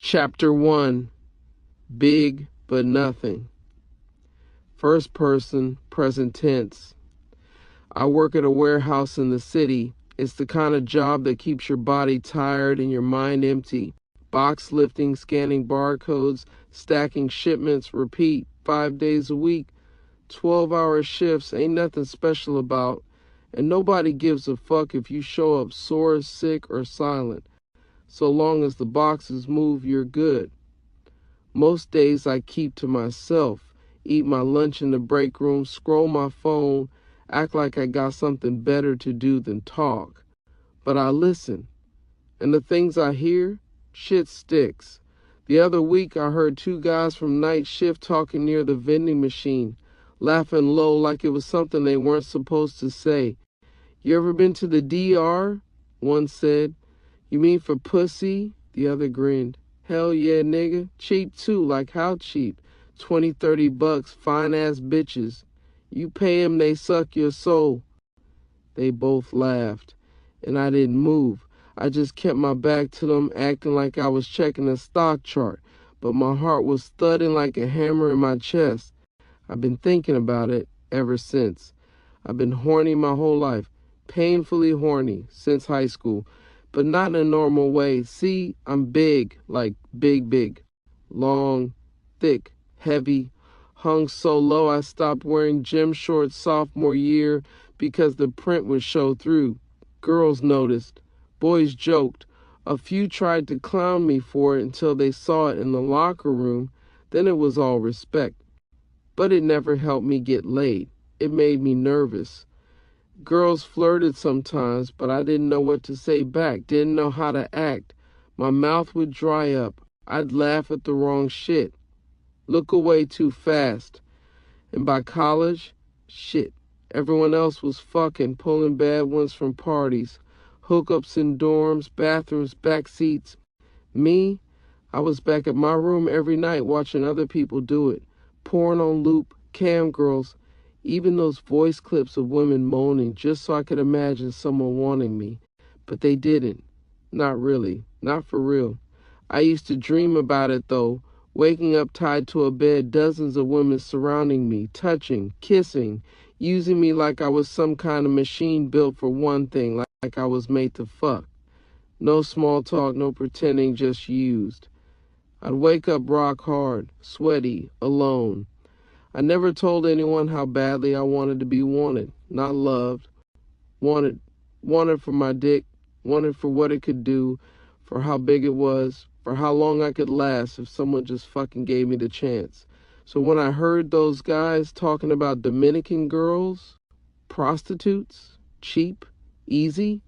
Chapter 1. Big but Nothing. First person, present tense. I work at a warehouse in the city. It's the kind of job that keeps your body tired and your mind empty. Box lifting, scanning barcodes, stacking shipments, repeat, 5 days a week. 12-hour shifts, ain't nothing special about. And nobody gives a fuck if you show up sore, sick, or silent. So long as the boxes move, you're good. Most days I keep to myself, eat my lunch in the break room, scroll my phone, act like I got something better to do than talk. But I listen, and the things I hear, shit sticks. The other week I heard 2 guys from night shift talking near the vending machine, laughing low like it was something they weren't supposed to say. "You ever been to the DR?" one said. "You mean for pussy?" The other grinned. "Hell yeah, nigga. Cheap too, like how cheap? 20, 30 bucks, fine-ass bitches. You pay 'em, they suck your soul." They both laughed, and I didn't move. I just kept my back to them, acting like I was checking a stock chart, but my heart was thudding like a hammer in my chest. I've been thinking about it ever since. I've been horny my whole life, painfully horny, since high school. But not in a normal way. See, I'm big, like big. Long, thick, heavy, hung so low I stopped wearing gym shorts sophomore year because the print would show through. Girls noticed. Boys joked. A few tried to clown me for it until they saw it in the locker room. Then it was all respect. But it never helped me get laid. It made me nervous. Girls flirted sometimes, but I didn't know what to say back, didn't know how to act. My mouth would dry up. I'd laugh at the wrong shit, look away too fast. And by college, shit, everyone else was fucking, pulling bad ones from parties, hookups in dorms, bathrooms, back seats. Me, I was back at my room every night watching other people do it. Porn on loop, cam girls, even those voice clips of women moaning just so I could imagine someone wanting me. But they didn't. Not really. Not for real. I used to dream about it though, waking up tied to a bed, dozens of women surrounding me, touching, kissing, using me like I was some kind of machine built for one thing, like I was made to fuck. No small talk, no pretending, just used. I'd wake up rock hard, sweaty, alone. I never told anyone how badly I wanted to be wanted, not loved. Wanted for my dick, wanted for what it could do, for how big it was, for how long I could last if someone just fucking gave me the chance. So when I heard those guys talking about Dominican girls, prostitutes, cheap, easy,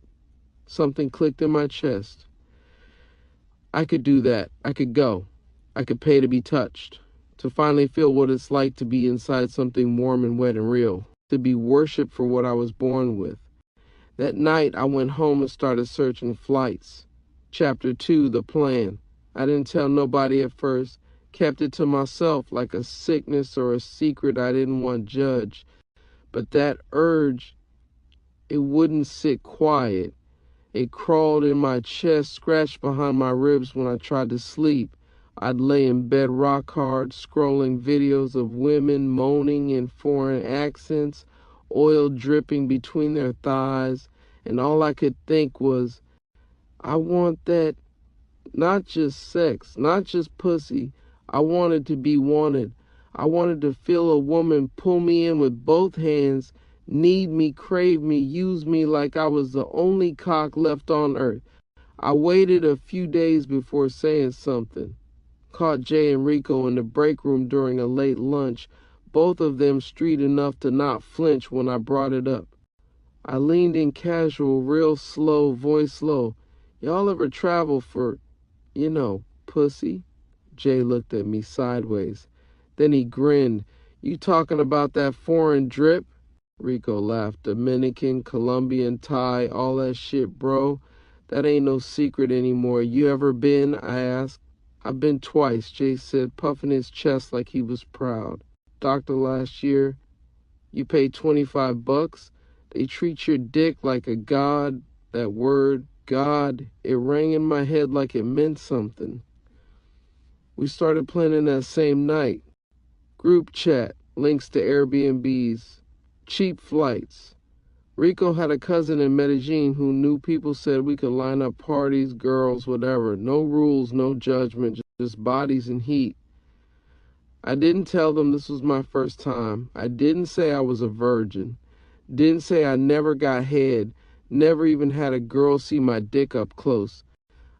something clicked in my chest. I could do that. I could go. I could pay to be touched. To finally feel what it's like to be inside something warm and wet and real, to be worshipped for what I was born with. That night, I went home and started searching flights. Chapter 2, the plan. I didn't tell nobody at first, kept it to myself like a sickness or a secret I didn't want judged. But that urge, it wouldn't sit quiet. It crawled in my chest, scratched behind my ribs when I tried to sleep. I'd lay in bed rock hard, scrolling videos of women moaning in foreign accents, oil dripping between their thighs, and all I could think was, I want that, not just sex, not just pussy. I wanted to be wanted. I wanted to feel a woman pull me in with both hands, need me, crave me, use me like I was the only cock left on earth. I waited a few days before saying something. Caught Jay and Rico in the break room during a late lunch, both of them street enough to not flinch when I brought it up. I leaned in casual, real slow, voice low. "Y'all ever travel for, pussy?" Jay looked at me sideways. Then he grinned. "You talking about that foreign drip?" Rico laughed. "Dominican, Colombian, Thai, all that shit, bro. That ain't no secret anymore. You ever been?" I asked. "I've been twice," Jay said, puffing his chest like he was proud. "Doctor last year. You pay 25 bucks. They treat your dick like a god." That word, God, it rang in my head like it meant something. We started planning that same night. Group chat, links to Airbnbs, cheap flights. Rico had a cousin in Medellin who knew people said we could line up parties, girls, whatever. No rules, no judgment, just bodies and heat. I didn't tell them this was my first time. I didn't say I was a virgin. Didn't say I never got head, never even had a girl see my dick up close.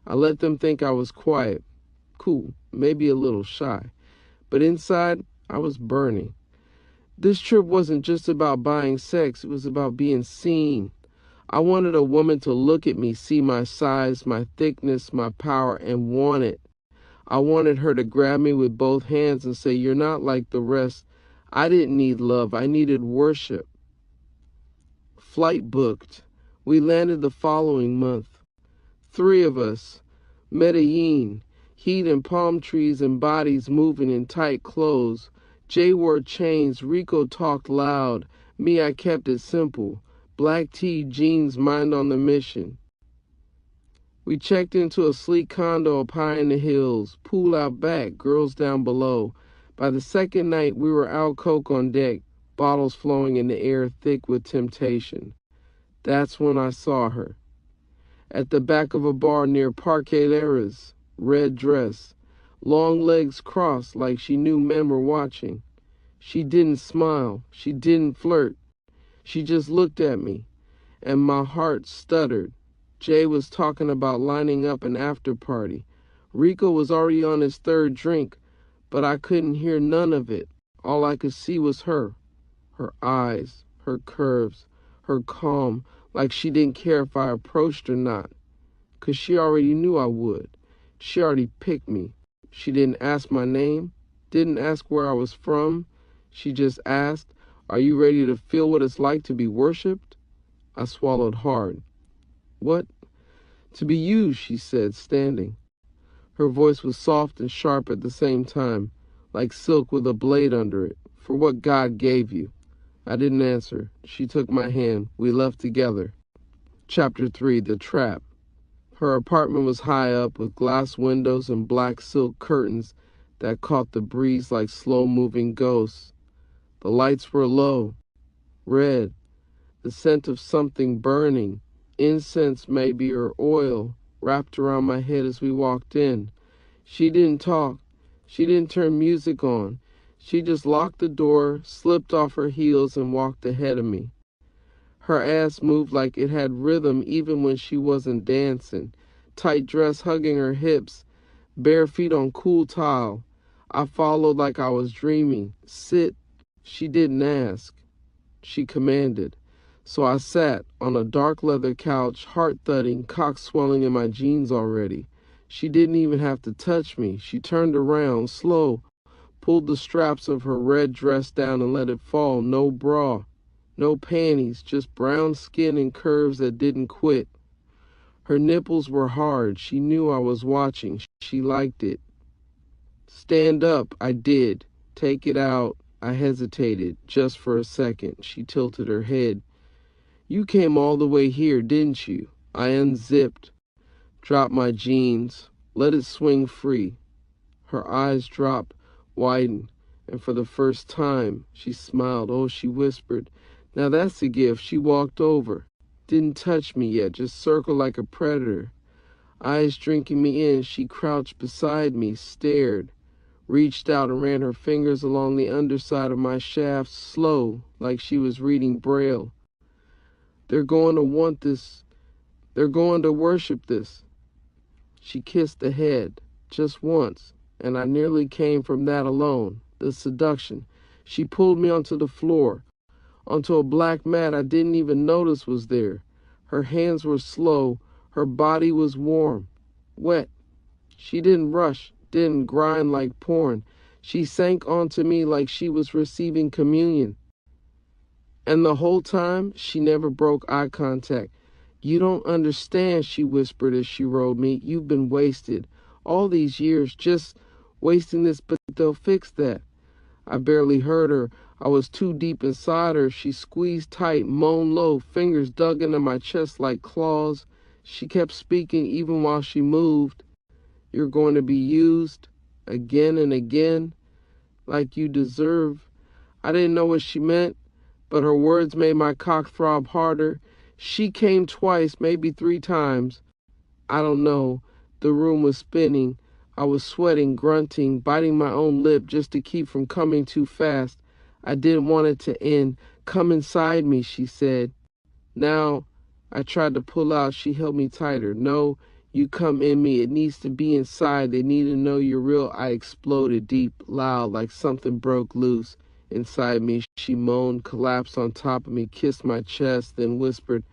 I let them think I was quiet, cool, maybe a little shy. But inside, I was burning. This trip wasn't just about buying sex, it was about being seen. I wanted a woman to look at me, see my size, my thickness, my power, and want it. I wanted her to grab me with both hands and say, "You're not like the rest." I didn't need love, I needed worship. Flight booked. We landed the following month. 3 of us. Medellin. Heat and palm trees and bodies moving in tight clothes. Jay wore chains. Rico talked loud. Me, I kept it simple. Black tee, jeans, mind on the mission. We checked into a sleek condo up high in the hills. Pool out back, girls down below. By the second night, we were out coke on deck, bottles flowing in the air thick with temptation. That's when I saw her. At the back of a bar near Parque Leras, red dress, long legs crossed like she knew men were watching. She didn't smile, she didn't flirt. She just looked at me, and my heart stuttered. Jay was talking about lining up an after party. Rico was already on his 3rd drink, but I couldn't hear none of it. All I could see was her eyes, her curves, her calm, like she didn't care if I approached or not, 'cause she already knew I would. She already picked me. She didn't ask my name, didn't ask where I was from. She just asked, "Are you ready to feel what it's like to be worshipped?" I swallowed hard. "What?" "To be you," she said, standing. Her voice was soft and sharp at the same time, like silk with a blade under it. "For what God gave you." I didn't answer. She took my hand. We left together. Chapter 3, The Trap. Her apartment was high up with glass windows and black silk curtains that caught the breeze like slow-moving ghosts. The lights were low, red, the scent of something burning, incense maybe or oil, wrapped around my head as we walked in. She didn't talk. She didn't turn music on. She just locked the door, slipped off her heels, and walked ahead of me. Her ass moved like it had rhythm even when she wasn't dancing. Tight dress hugging her hips, bare feet on cool tile. I followed like I was dreaming. "Sit." She didn't ask. She commanded. So I sat on a dark leather couch, heart thudding, cock swelling in my jeans already. She didn't even have to touch me. She turned around, slow, pulled the straps of her red dress down and let it fall. No bra, no panties, just brown skin and curves that didn't quit. Her nipples were hard. She knew I was watching. She liked it. "Stand up." I did. "Take it out." I hesitated, just for a second. She tilted her head. "You came all the way here, didn't you?" I unzipped, dropped my jeans, let it swing free. Her eyes dropped, widened, and for the first time, she smiled. "Oh," she whispered, "now that's a gift." She walked over, didn't touch me yet, just circled like a predator. Eyes drinking me in, she crouched beside me, stared, reached out and ran her fingers along the underside of my shaft, slow, like she was reading Braille. "They're going to want this. They're going to worship this." She kissed the head, just once, and I nearly came from that alone, the seduction. She pulled me onto the floor, onto a black mat I didn't even notice was there. Her hands were slow, her body was warm, wet. She didn't rush, didn't grind like porn. She sank onto me like she was receiving communion. And the whole time, she never broke eye contact. "You don't understand," she whispered as she rode me. "You've been wasted. All these years just wasting this, but they'll fix that." I barely heard her. I was too deep inside her. She squeezed tight, moaned low, fingers dug into my chest like claws. She kept speaking even while she moved. "You're going to be used." again and again, like you deserve. I didn't know what she meant, but her words made my cock throb harder. She came twice, maybe 3 times. I don't know. The room was spinning. I was sweating, grunting, biting my own lip just to keep from coming too fast. I didn't want it to end. Come inside me, she said. Now, I tried to pull out. She held me tighter. No, you come in me. It needs to be inside. They need to know you're real. I exploded deep, loud, like something broke loose inside me. She moaned, collapsed on top of me, kissed my chest, then whispered,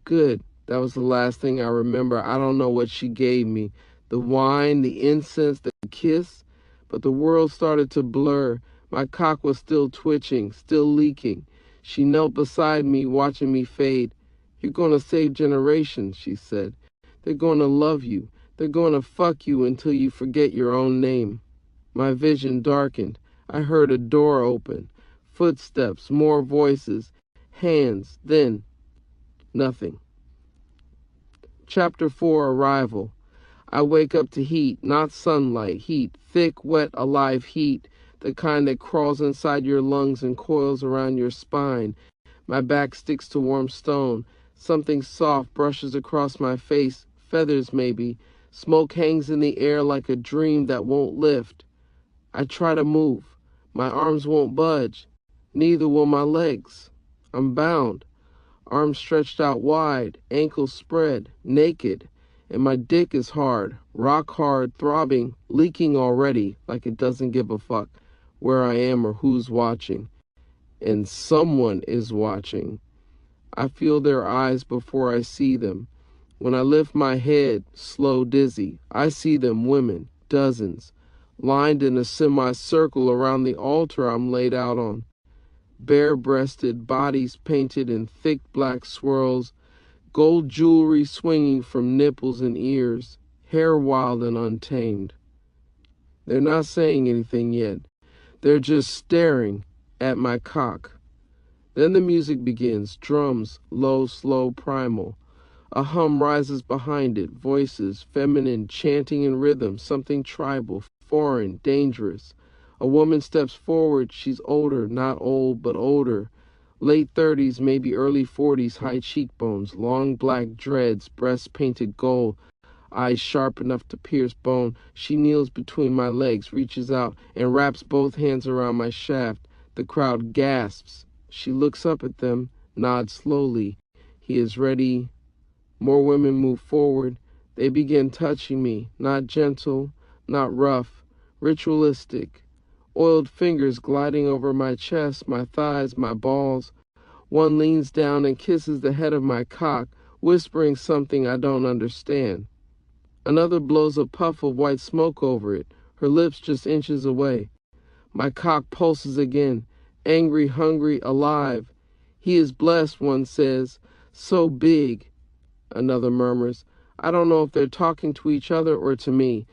"Good." That was the last thing I remember. I don't know what she gave me. The wine, the incense, the kiss. But the world started to blur. My cock was still twitching, still leaking. She knelt beside me, watching me fade. "You're going to save generations," she said. "They're going to love you. They're going to fuck you until you forget your own name." My vision darkened. I heard a door open. Footsteps, more voices, hands, then nothing. Chapter 4, Arrival. I wake up to heat, not sunlight, heat, thick, wet, alive heat, the kind that crawls inside your lungs and coils around your spine. My back sticks to warm stone. Something soft brushes across my face, feathers maybe. Smoke hangs in the air like a dream that won't lift. I try to move. My arms won't budge. Neither will my legs. I'm bound. Arms stretched out wide, ankles spread, naked, and my dick is hard, rock hard, throbbing, leaking already, like it doesn't give a fuck where I am or who's watching. And someone is watching. I feel their eyes before I see them. When I lift my head, slow, dizzy, I see them, women, dozens, lined in a semicircle around the altar I'm laid out on. Bare-breasted, bodies painted in thick black swirls, gold jewelry swinging from nipples and ears, hair wild and untamed. They're not saying anything yet. They're just staring at my cock. Then the music begins, drums, low, slow, primal. A hum rises behind it, voices, feminine, chanting in rhythm, something tribal, foreign, dangerous. A woman steps forward. She's older, not old, but older. Late 30s, maybe early 40s, high cheekbones, long black dreads, breasts painted gold, eyes sharp enough to pierce bone. She kneels between my legs, reaches out, and wraps both hands around my shaft. The crowd gasps. She looks up at them, nods slowly. He is ready. More women move forward. They begin touching me, not gentle, not rough, ritualistic. Oiled fingers gliding over my chest, my thighs, my balls. One leans down and kisses the head of my cock, whispering something I don't understand. Another blows a puff of white smoke over it, her lips just inches away. My cock pulses again, angry, hungry, alive. "He is blessed," one says. "So big," another murmurs. I don't know if they're talking to each other or to me.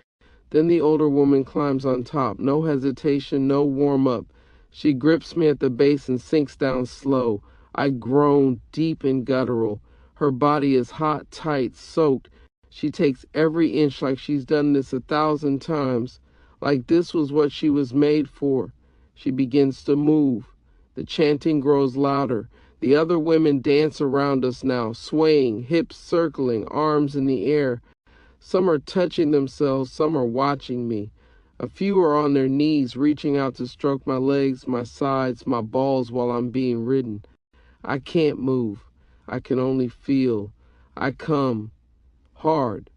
Then the older woman climbs on top. No hesitation, no warm-up. She grips me at the base and sinks down slow. I groan, deep and guttural. Her body is hot, tight, soaked. She takes every inch like she's done this 1,000 times, like this was what she was made for. She begins to move. The chanting grows louder. The other women dance around us now, swaying, hips circling, arms in the air. Some are touching themselves, some are watching me. A few are on their knees, reaching out to stroke my legs, my sides, my balls while I'm being ridden. I can't move. I can only feel. I come. Hard.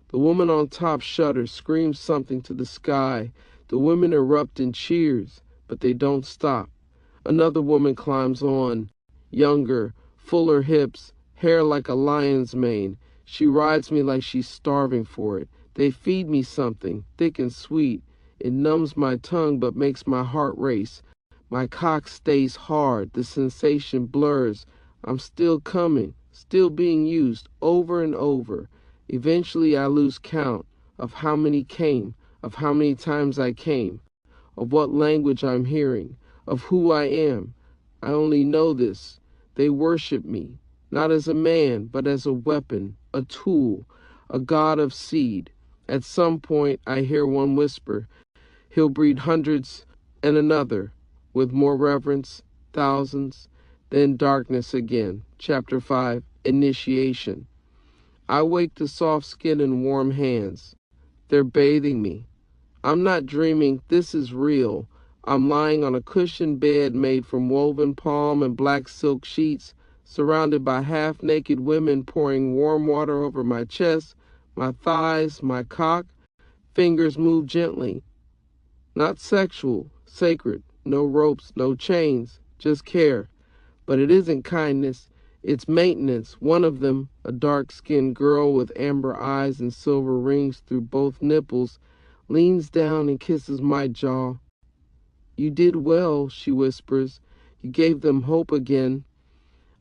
The woman on top shudders, screams something to the sky. The women erupt in cheers, but they don't stop. Another woman climbs on. Younger, fuller hips, hair like a lion's mane. She rides me like she's starving for it. They feed me something, thick and sweet. It numbs my tongue but makes my heart race. My cock stays hard. The sensation blurs. I'm still coming, still being used over and over. Eventually I lose count of how many came, of how many times I came, of what language I'm hearing, of who I am. I only know this. They worship me, not as a man, but as a weapon, a tool, a god of seed. At some point, I hear one whisper, "He'll breed hundreds," and another, with more reverence, "thousands." Then darkness again. Chapter 5, Initiation. I wake to soft skin and warm hands. They're bathing me. I'm not dreaming, this is real. I'm lying on a cushioned bed made from woven palm and black silk sheets, surrounded by half-naked women pouring warm water over my chest, my thighs, my cock. Fingers move gently. Not sexual, sacred. No ropes, no chains, just care. But it isn't kindness, it's maintenance. One of them, a dark-skinned girl with amber eyes and silver rings through both nipples, leans down and kisses my jaw. "You did well," she whispers. "You gave them hope again."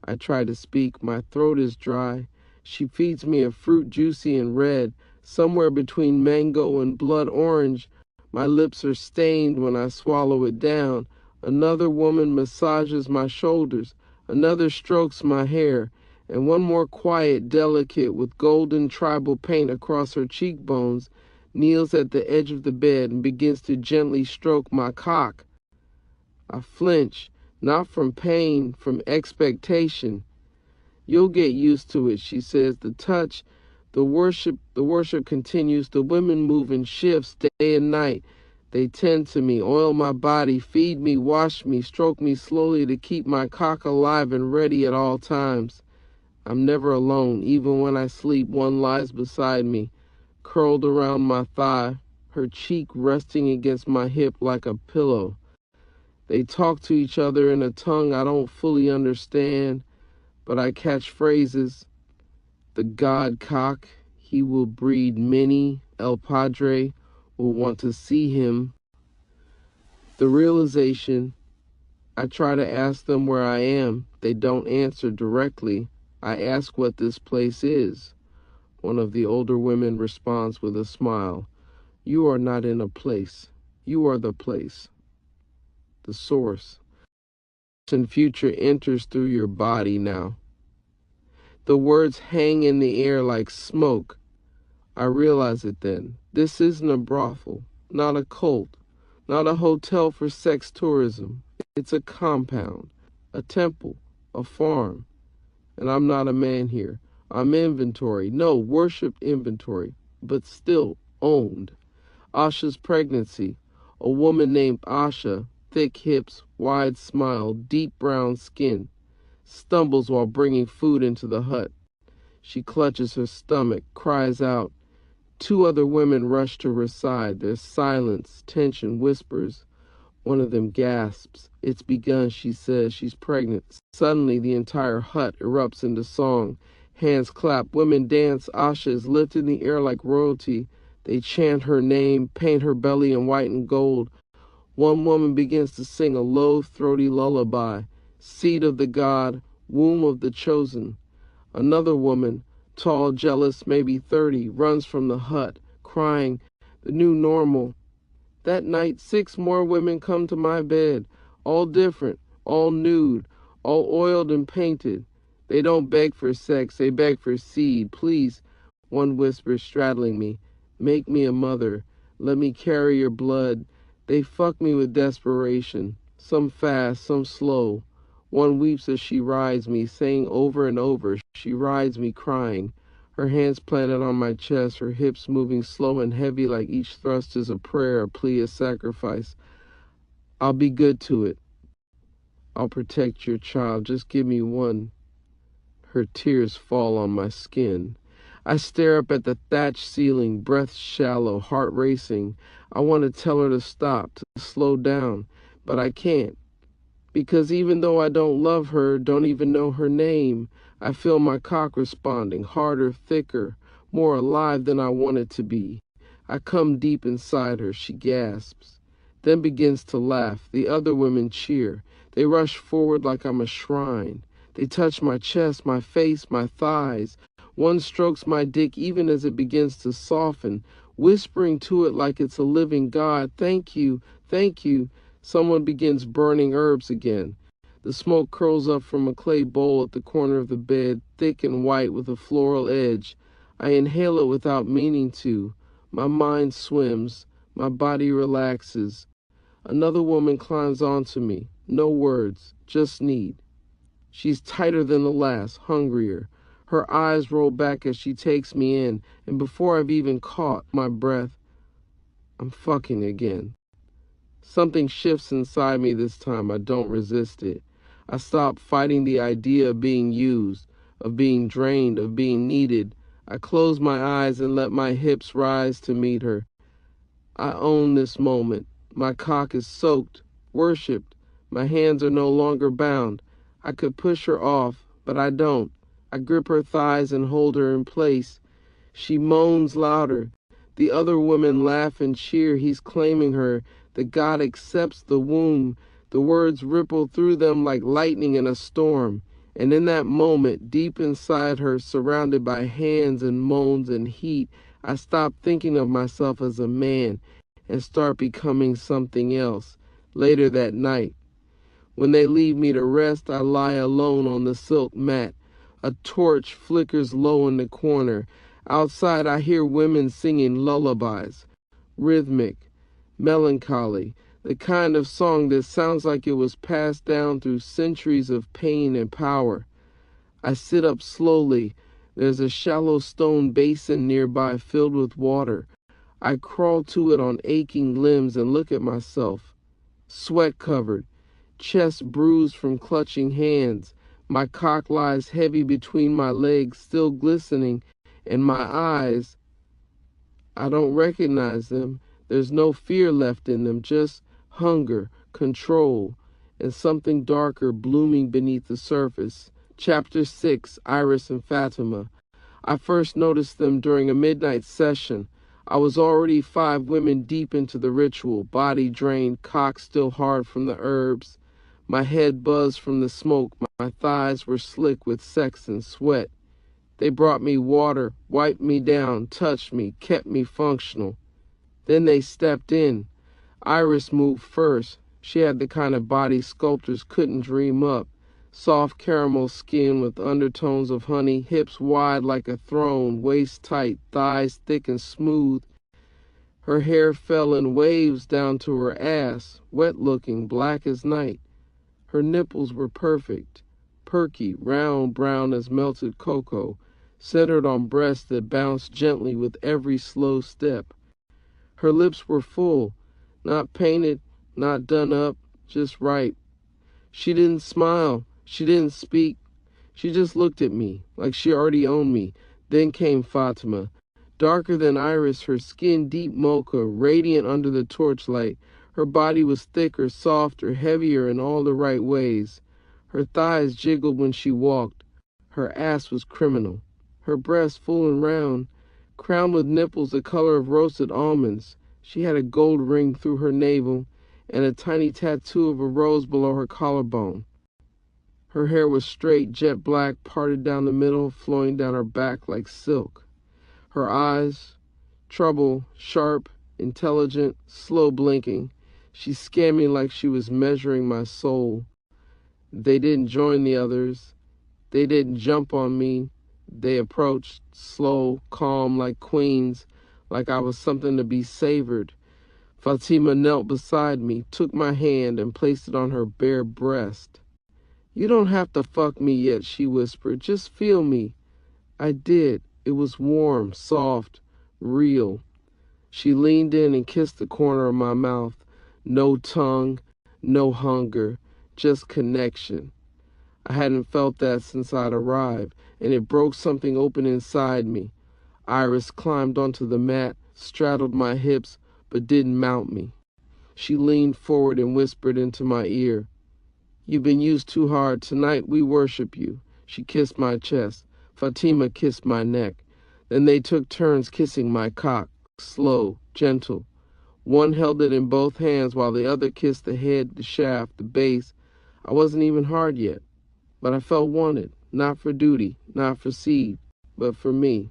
I try to speak. My throat is dry. She feeds me a fruit juicy and red, somewhere between mango and blood orange. My lips are stained when I swallow it down. Another woman massages my shoulders. Another strokes my hair. And one more quiet, delicate, with golden tribal paint across her cheekbones, kneels at the edge of the bed and begins to gently stroke my cock. I flinch, not from pain, from expectation. "You'll get used to it," she says. The touch, the worship continues. The women move in shifts day and night. They tend to me, oil my body, feed me, wash me, stroke me slowly to keep my cock alive and ready at all times. I'm never alone. Even when I sleep, one lies beside me, curled around my thigh, her cheek resting against my hip like a pillow. They talk to each other in a tongue I don't fully understand, but I catch phrases. "The God cock, he will breed many. El Padre will want to see him." The realization, I try to ask them where I am. They don't answer directly. I ask what this place is. One of the older women responds with a smile. "You are not in a place. You are the place, the source. And future enters through your body now." The words hang in the air like smoke. I realize it then. This isn't a brothel, not a cult, not a hotel for sex tourism. It's a compound, a temple, a farm. And I'm not a man here. I'm inventory. No, worshipped inventory, but still owned. Asha's pregnancy. A woman named Asha, thick hips, wide smile, deep brown skin, stumbles while bringing food into the hut. She clutches her stomach, cries out. Two other women rush to her side. There's silence, tension, whispers. One of them gasps. "It's begun," she says. She's pregnant. Suddenly, the entire hut erupts into song. Hands clap, women dance. Asha is lifted in the air like royalty. They chant her name, paint her belly in white and gold. One woman begins to sing a low, throaty lullaby. Seed of the God, womb of the chosen. Another woman, tall, jealous, maybe 30, runs from the hut, crying, "The new normal." That night, 6 more women come to my bed, all different, all nude, all oiled and painted. They don't beg for sex, they beg for seed. "Please," one whispers, straddling me, "make me a mother. Let me carry your blood." They fuck me with desperation, some fast, some slow. One weeps as she rides me, saying over and over. She rides me, crying, her hands planted on my chest, her hips moving slow and heavy like each thrust is a prayer, a plea, a sacrifice. "I'll be good to it. I'll protect your child. Just give me one." Her tears fall on my skin. I stare up at the thatched ceiling, breath shallow, heart racing. I want to tell her to stop, to slow down, but I can't. Because even though I don't love her, don't even know her name, I feel my cock responding, harder, thicker, more alive than I want it to be. I come deep inside her. She gasps, then begins to laugh. The other women cheer. They rush forward like I'm a shrine. They touch my chest, my face, my thighs. One strokes my dick even as it begins to soften, whispering to it like it's a living God, "Thank you, thank you." Someone begins burning herbs again. The smoke curls up from a clay bowl at the corner of the bed, thick and white with a floral edge. I inhale it without meaning to. My mind swims. My body relaxes. Another woman climbs onto me. No words, just need. She's tighter than the last, hungrier. Her eyes roll back as she takes me in, and before I've even caught my breath, I'm fucking again. Something shifts inside me this time. I don't resist it. I stop fighting the idea of being used, of being drained, of being needed. I close my eyes and let my hips rise to meet her. I own this moment. My cock is soaked, worshipped. My hands are no longer bound. I could push her off, but I don't. I grip her thighs and hold her in place. She moans louder. The other women laugh and cheer. He's claiming her. That God accepts the womb. The words ripple through them like lightning in a storm. And in that moment, deep inside her, surrounded by hands and moans and heat, I stop thinking of myself as a man and start becoming something else. Later that night, when they leave me to rest, I lie alone on the silk mat. A torch flickers low in the corner. Outside, I hear women singing lullabies, rhythmic, melancholy, the kind of song that sounds like it was passed down through centuries of pain and power. I sit up slowly. There's a shallow stone basin nearby filled with water. I crawl to it on aching limbs and look at myself, sweat-covered, chest bruised from clutching hands. My cock lies heavy between my legs, still glistening, and my eyes, I don't recognize them. There's no fear left in them, just hunger, control, and something darker blooming beneath the surface. Chapter 6, Iris and Fatima. I first noticed them during a midnight session. I was already 5 women deep into the ritual, body drained, cock still hard from the herbs. My head buzzed from the smoke. My thighs were slick with sex and sweat. They brought me water, wiped me down, touched me, kept me functional. Then they stepped in. Iris moved first. She had the kind of body sculptors couldn't dream up. Soft caramel skin with undertones of honey, hips wide like a throne, waist tight, thighs thick and smooth. Her hair fell in waves down to her ass, wet-looking, black as night. Her nipples were perfect, perky, round, brown as melted cocoa, centered on breasts that bounced gently with every slow step. Her lips were full, not painted, not done up, just right. She didn't smile. She didn't speak. She just looked at me, like she already owned me. Then came Fatima. Darker than Iris, her skin deep mocha, radiant under the torchlight. Her body was thicker, softer, heavier in all the right ways. Her thighs jiggled when she walked. Her ass was criminal. Her breasts full and round, crowned with nipples the color of roasted almonds. She had a gold ring through her navel and a tiny tattoo of a rose below her collarbone. Her hair was straight, jet black, parted down the middle, flowing down her back like silk. Her eyes, trouble, sharp, intelligent, slow blinking. She scanned me like she was measuring my soul. They didn't join the others. They didn't jump on me. They approached, slow, calm, like queens, like I was something to be savored. Fatima knelt beside me, took my hand, and placed it on her bare breast. "You don't have to fuck me yet," she whispered. "Just feel me." I did. It was warm, soft, real. She leaned in and kissed the corner of my mouth. No tongue, no hunger, just connection. I hadn't felt that since I'd arrived, and it broke something open inside me. Iris climbed onto the mat, straddled my hips, but didn't mount me. She leaned forward and whispered into my ear, "You've been used too hard. Tonight we worship you." She kissed my chest. Fatima kissed my neck. Then they took turns kissing my cock, slow, gentle. One held it in both hands while the other kissed the head, the shaft, the base. I wasn't even hard yet, but I felt wanted, not for duty, not for seed, but for me.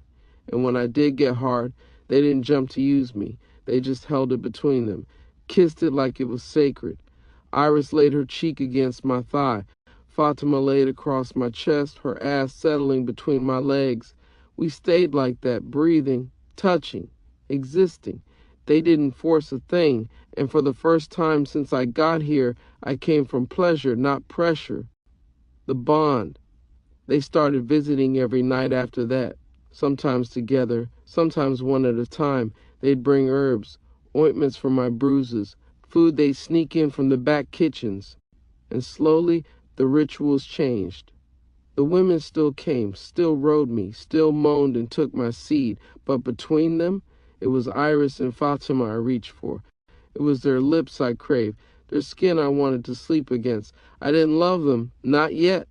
And when I did get hard, they didn't jump to use me. They just held it between them, kissed it like it was sacred. Iris laid her cheek against my thigh. Fatima laid across my chest, her ass settling between my legs. We stayed like that, breathing, touching, existing. They didn't force a thing, and for the first time since I got here, I came from pleasure, not pressure. The bond. They started visiting every night after that, sometimes together, sometimes one at a time. They'd bring herbs, ointments for my bruises, food they'd sneak in from the back kitchens. And slowly, the rituals changed. The women still came, still rode me, still moaned and took my seed, but between them, it was Iris and Fatima I reached for. It was their lips I craved, their skin I wanted to sleep against. I didn't love them, not yet,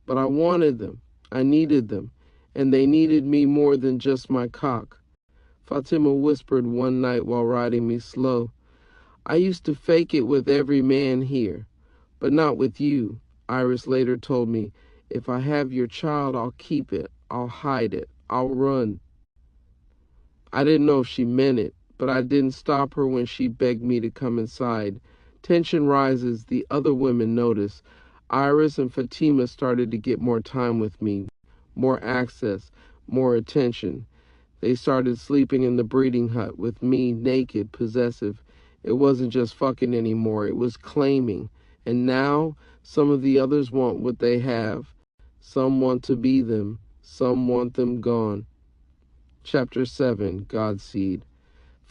but I wanted them. I needed them, and they needed me more than just my cock. Fatima whispered one night while riding me slow, I used to fake it with every man here, but not with you. Iris later told me, if I have your child, I'll keep it, I'll hide it, I'll run. I didn't know if she meant it, but I didn't stop her when she begged me to come inside. Tension rises, the other women notice. Iris and Fatima started to get more time with me, more access, more attention. They started sleeping in the breeding hut with me, naked, possessive. It wasn't just fucking anymore, it was claiming. And now, some of the others want what they have. Some want to be them, some want them gone. Chapter 7, Godseed.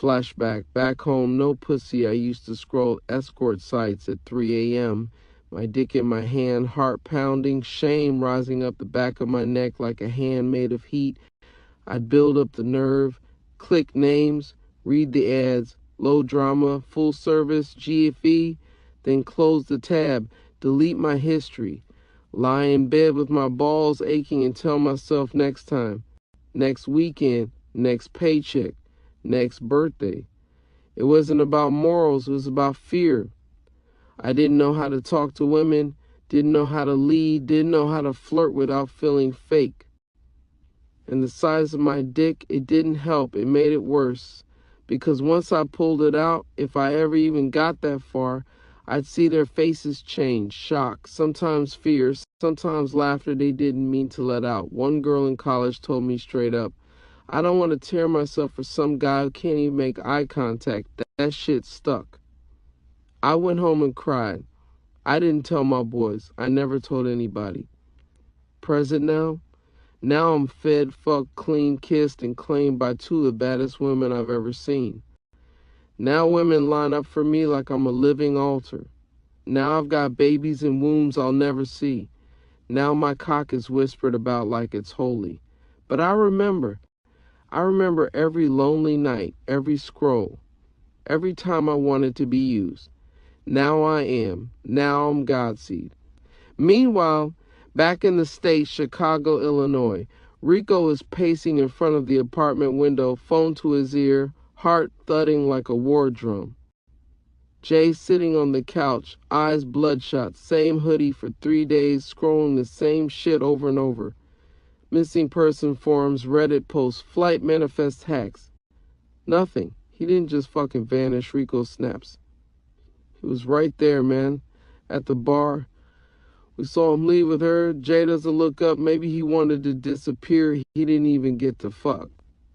Flashback. Back home, no pussy. I used to scroll escort sites at 3 a.m., my dick in my hand, heart pounding, shame rising up the back of my neck like a hand made of heat. I'd build up the nerve, click names, read the ads, low drama, full service, GFE, then close the tab, delete my history, lie in bed with my balls aching and tell myself next time, next weekend, next paycheck, next birthday. It wasn't about morals, it was about fear. I didn't know how to talk to women, didn't know how to lead, didn't know how to flirt without feeling fake. And the size of my dick, it didn't help, it made it worse. Because once I pulled it out, if I ever even got that far, I'd see their faces change, shock, sometimes fear, sometimes laughter they didn't mean to let out. One girl in college told me straight up, I don't want to tear myself for some guy who can't even make eye contact. That shit stuck. I went home and cried. I didn't tell my boys. I never told anybody. Present now? Now I'm fed, fucked, clean, kissed, and claimed by two of the baddest women I've ever seen. Now women line up for me like I'm a living altar. Now I've got babies and wombs I'll never see. Now my cock is whispered about like it's holy. But I remember every lonely night, every scroll, every time I wanted to be used. Now I am. Now I'm Godseed. Meanwhile, back in the States, Chicago, Illinois, Rico is pacing in front of the apartment window, phone to his ear, heart thudding like a war drum. Jay sitting on the couch, eyes bloodshot, same hoodie for 3 days, scrolling the same shit over and over. Missing person forums, Reddit posts, flight manifest hacks. Nothing. He didn't just fucking vanish, Rico snaps. He was right there, man, at the bar. We saw him leave with her. Jay doesn't look up. Maybe he wanted to disappear. He didn't even get to fuck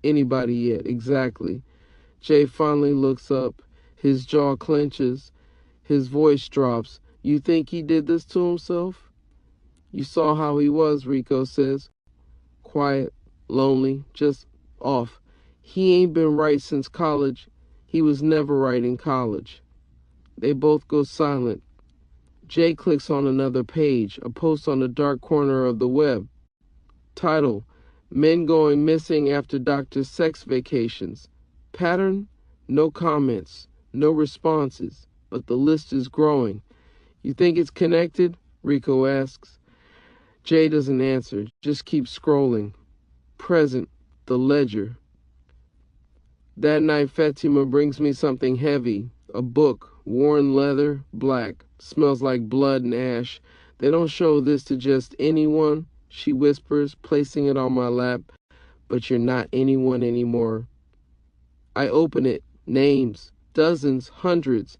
anybody yet. Exactly. Jay finally looks up. His jaw clenches. His voice drops. You think he did this to himself? You saw how he was, Rico says. Quiet, lonely, just off. He ain't been right since college. He was never right in college. They both go silent. Jay clicks on another page, a post on the dark corner of the web. Title, Men Going Missing After Doctor's Sex Vacations. Pattern, no comments, no responses, but the list is growing. You think it's connected? Rico asks. Jay doesn't answer, just keeps scrolling. Present, the ledger. That night, Fatima brings me something heavy, a book, worn leather, black, smells like blood and ash. They don't show this to just anyone, she whispers, placing it on my lap, but you're not anyone anymore. I open it, names, dozens, hundreds,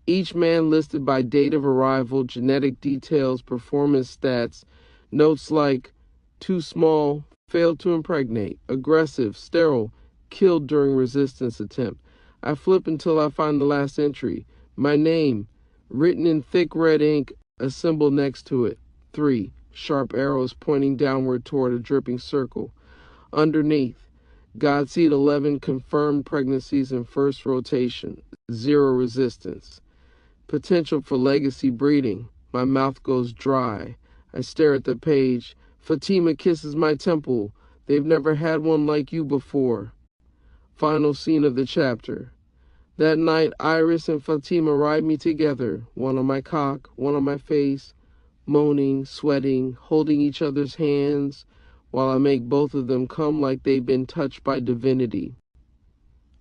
each man listed by date of arrival, genetic details, performance stats, notes like, too small, failed to impregnate, aggressive, sterile, killed during resistance attempt. I flip until I find the last entry. My name, written in thick red ink, a symbol next to it. 3. Sharp arrows pointing downward toward a dripping circle. Underneath, Godseed 11 confirmed pregnancies in first rotation. 0 resistance. Potential for legacy breeding. My mouth goes dry. I stare at the page. Fatima kisses my temple. They've never had one like you before. Final scene of the chapter. That night, Iris and Fatima ride me together, one on my cock, one on my face, moaning, sweating, holding each other's hands, while I make both of them come like they've been touched by divinity.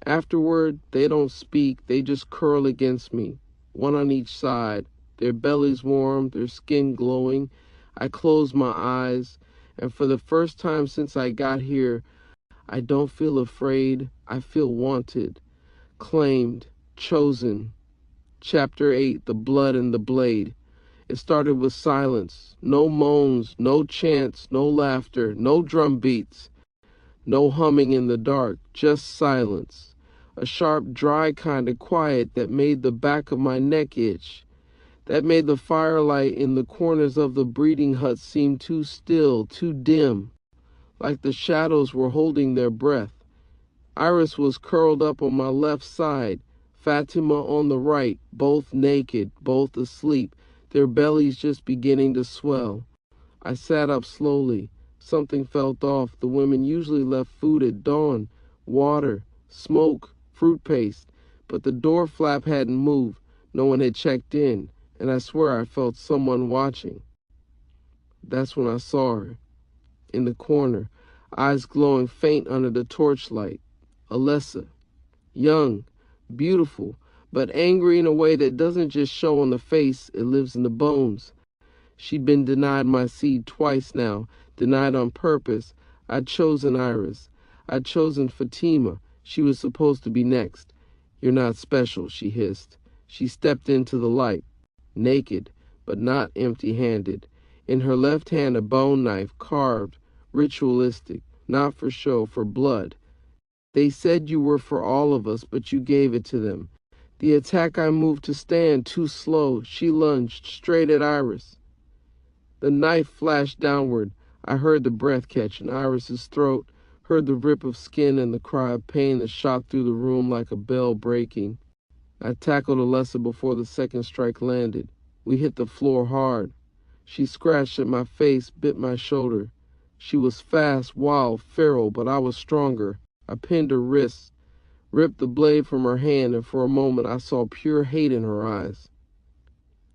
Afterward, they don't speak, they just curl against me, one on each side, their bellies warm, their skin glowing. I close my eyes, and for the first time since I got here, I don't feel afraid, I feel wanted, claimed, chosen. Chapter 8, The Blood and the Blade. It started with silence, no moans, no chants, no laughter, no drum beats, no humming in the dark, just silence. A sharp, dry kind of quiet that made the back of my neck itch, that made the firelight in the corners of the breeding hut seem too still, too dim, like the shadows were holding their breath. Iris was curled up on my left side, Fatima on the right, both naked, both asleep, their bellies just beginning to swell. I sat up slowly. Something felt off. The women usually left food at dawn, water, smoke, fruit paste, but the door flap hadn't moved. No one had checked in, and I swear I felt someone watching. That's when I saw her, in the corner, eyes glowing faint under the torchlight. Alessa, young, beautiful, but angry in a way that doesn't just show on the face, it lives in the bones. She'd been denied my seed twice now, denied on purpose. I'd chosen Iris. I'd chosen Fatima. She was supposed to be next. You're not special, she hissed. She stepped into the light, naked, but not empty-handed. In her left hand, a bone knife, carved, ritualistic, not for show, for blood. They said you were for all of us, but you gave it to them. The attack I moved to stand, too slow. She lunged straight at Iris. The knife flashed downward. I heard the breath catch in Iris's throat, heard the rip of skin and the cry of pain that shot through the room like a bell breaking. I tackled Alessa before the second strike landed. We hit the floor hard. She scratched at my face, bit my shoulder. She was fast, wild, feral, but I was stronger. I pinned her wrists, ripped the blade from her hand, and for a moment I saw pure hate in her eyes.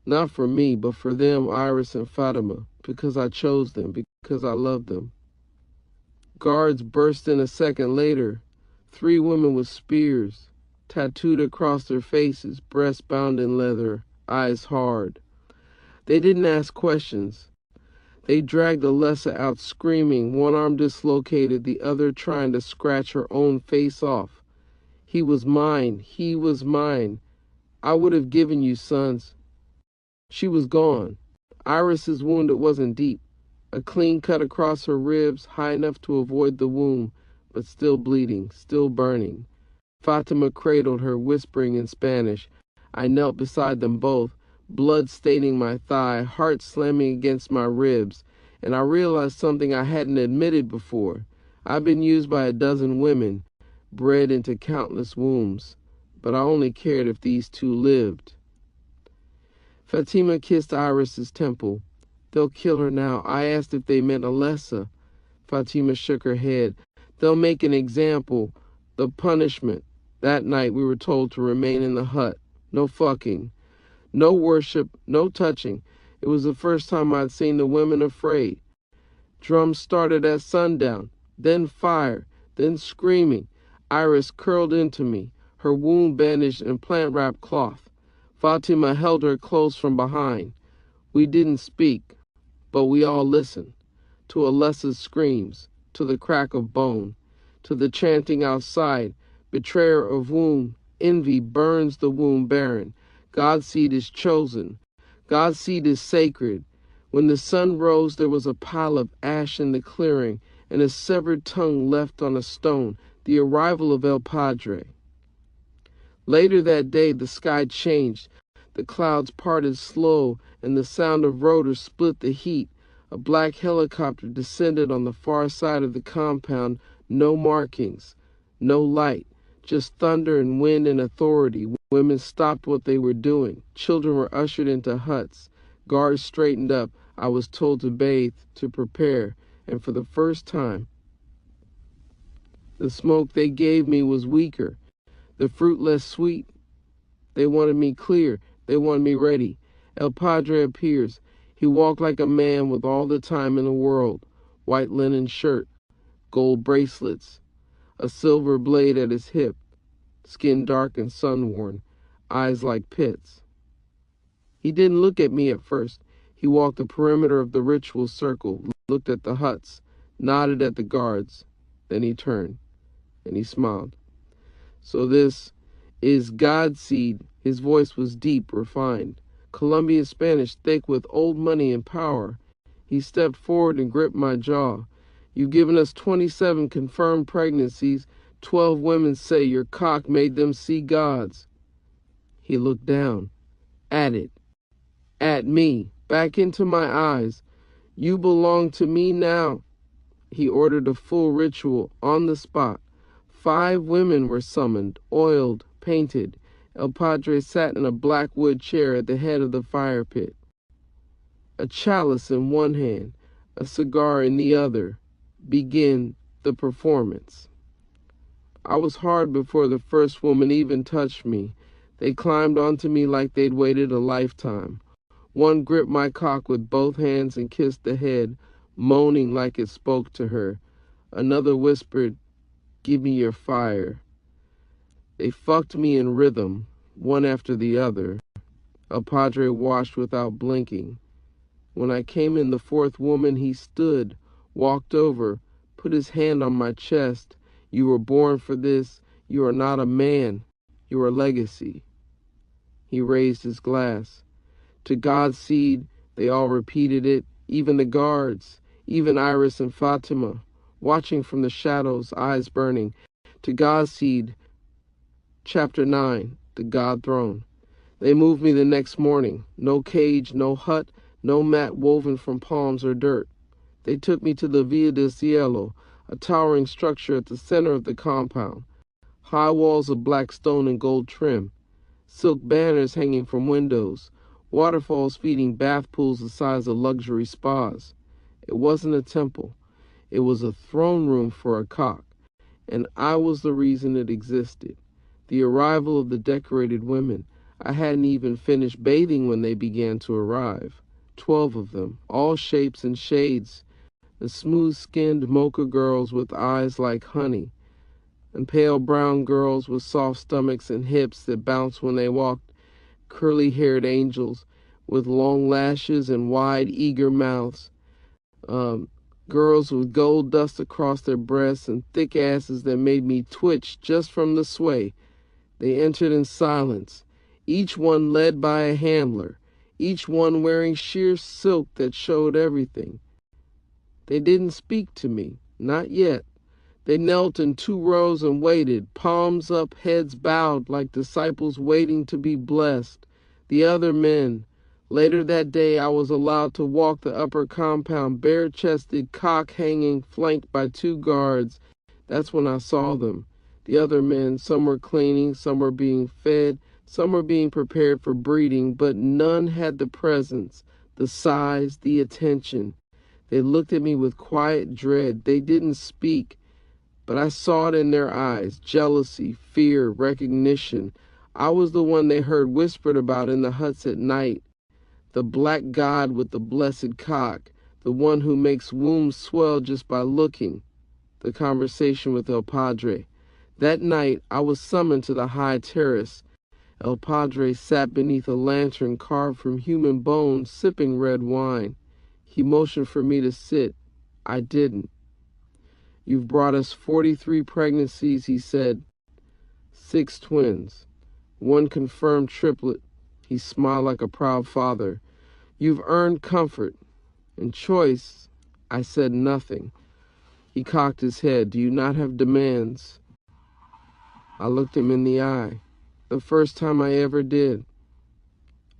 Not for me, but for them, Iris and Fatima, because I chose them, because I loved them. Guards burst in a second later. 3 women with spears, tattooed across their faces, breasts bound in leather, eyes hard. They didn't ask questions. They dragged Alessa out screaming, one arm dislocated, the other trying to scratch her own face off. He was mine. He was mine. I would have given you sons. She was gone. Iris's wound, it wasn't deep. A clean cut across her ribs, high enough to avoid the wound, but still bleeding, still burning. Fatima cradled her, whispering in Spanish. I knelt beside them both, blood staining my thigh, heart slamming against my ribs, and I realized something I hadn't admitted before. I've been used by a dozen women, bred into countless wombs, but I only cared if these 2 lived. Fatima kissed Iris's temple. They'll kill her now. I asked if they meant Alessa. Fatima shook her head. They'll make an example. The punishment. That night we were told to remain in the hut. No fucking. No worship. No touching. It was the first time I'd seen the women afraid. Drums started at sundown. Then fire. Then screaming. Iris curled into me, her wound bandaged in plant-wrapped cloth. Fatima held her close from behind. We didn't speak, but we all listened. To Alessa's screams, to the crack of bone, to the chanting outside, betrayer of womb, envy burns the womb barren. Godseed is chosen. Godseed is sacred. When the sun rose, there was a pile of ash in the clearing, and a severed tongue left on a stone. the arrival of El Padre. Later that day, the sky changed. The clouds parted slow, and the sound of rotors split the heat. A black helicopter descended on the far side of the compound. No markings, no light, just thunder and wind and authority. Women stopped what they were doing. Children were ushered into huts. Guards straightened up. I was told to bathe, to prepare, and for the first time, the smoke they gave me was weaker, the fruit less sweet. They wanted me clear. They wanted me ready. El Padre appears. He walked like a man with all the time in the world. White linen shirt, gold bracelets, a silver blade at his hip, skin dark and sun-worn, eyes like pits. He didn't look at me at first. He walked the perimeter of the ritual circle, looked at the huts, nodded at the guards. Then he turned, and he smiled. So this is Godseed. His voice was deep, refined. Colombian Spanish, thick with old money and power. He stepped forward and gripped my jaw. You've given us 27 confirmed pregnancies. 12 women say your cock made them see gods. He looked down, at it, at me, back into my eyes. You belong to me now. He ordered a full ritual on the spot. 5 women were summoned, oiled, painted. El Padre sat in a black wood chair at the head of the fire pit, a chalice in one hand, a cigar in the other. Begin the performance. I was hard before the first woman even touched me. They climbed onto me like they'd waited a lifetime. One gripped my cock with both hands and kissed the head, moaning like it spoke to her. Another whispered, "Give me your fire." They fucked me in rhythm, one after the other. El Padre watched without blinking. When I came in the 4th woman, he stood, walked over, put his hand on my chest. You were born for this. You are not a man. You are a legacy. He raised his glass. To Godseed, they all repeated it, even the guards, even Iris and Fatima, watching from the shadows, eyes burning. To Godseed, Chapter 9, the God Throne. They moved me the next morning. No cage, no hut, no mat woven from palms or dirt. They took me to the Villa del Cielo, a towering structure at the center of the compound. High walls of black stone and gold trim, silk banners hanging from windows, waterfalls feeding bath pools the size of luxury spas. It wasn't a temple. It was a throne room for a cock, and I was the reason it existed. The arrival of the decorated women. I hadn't even finished bathing when they began to arrive. 12 of them, all shapes and shades. The smooth-skinned mocha girls with eyes like honey, and pale brown girls with soft stomachs and hips that bounced when they walked, curly-haired angels with long lashes and wide, eager mouths. Girls with gold dust across their breasts and thick asses that made me twitch just from the sway. They entered in silence, each one led by a handler, each one wearing sheer silk that showed everything. They didn't speak to me, not yet. They knelt in 2 rows and waited, palms up, heads bowed like disciples waiting to be blessed. The other men. Later that day, I was allowed to walk the upper compound, bare-chested, cock hanging, flanked by 2 guards. That's when I saw them. The other men, some were cleaning, some were being fed, some were being prepared for breeding, but none had the presence, the size, the attention. They looked at me with quiet dread. They didn't speak, but I saw it in their eyes, jealousy, fear, recognition. I was the one they heard whispered about in the huts at night, the black god with the blessed cock, the one who makes wombs swell just by looking. The conversation with El Padre. That night, I was summoned to the high terrace. El Padre sat beneath a lantern carved from human bones, sipping red wine. He motioned for me to sit. I didn't. You've brought us 43 pregnancies, he said. 6 twins. 1 confirmed triplet. He smiled like a proud father. You've earned comfort and choice. I said nothing. He cocked his head. Do you not have demands? I looked him in the eye. The first time I ever did.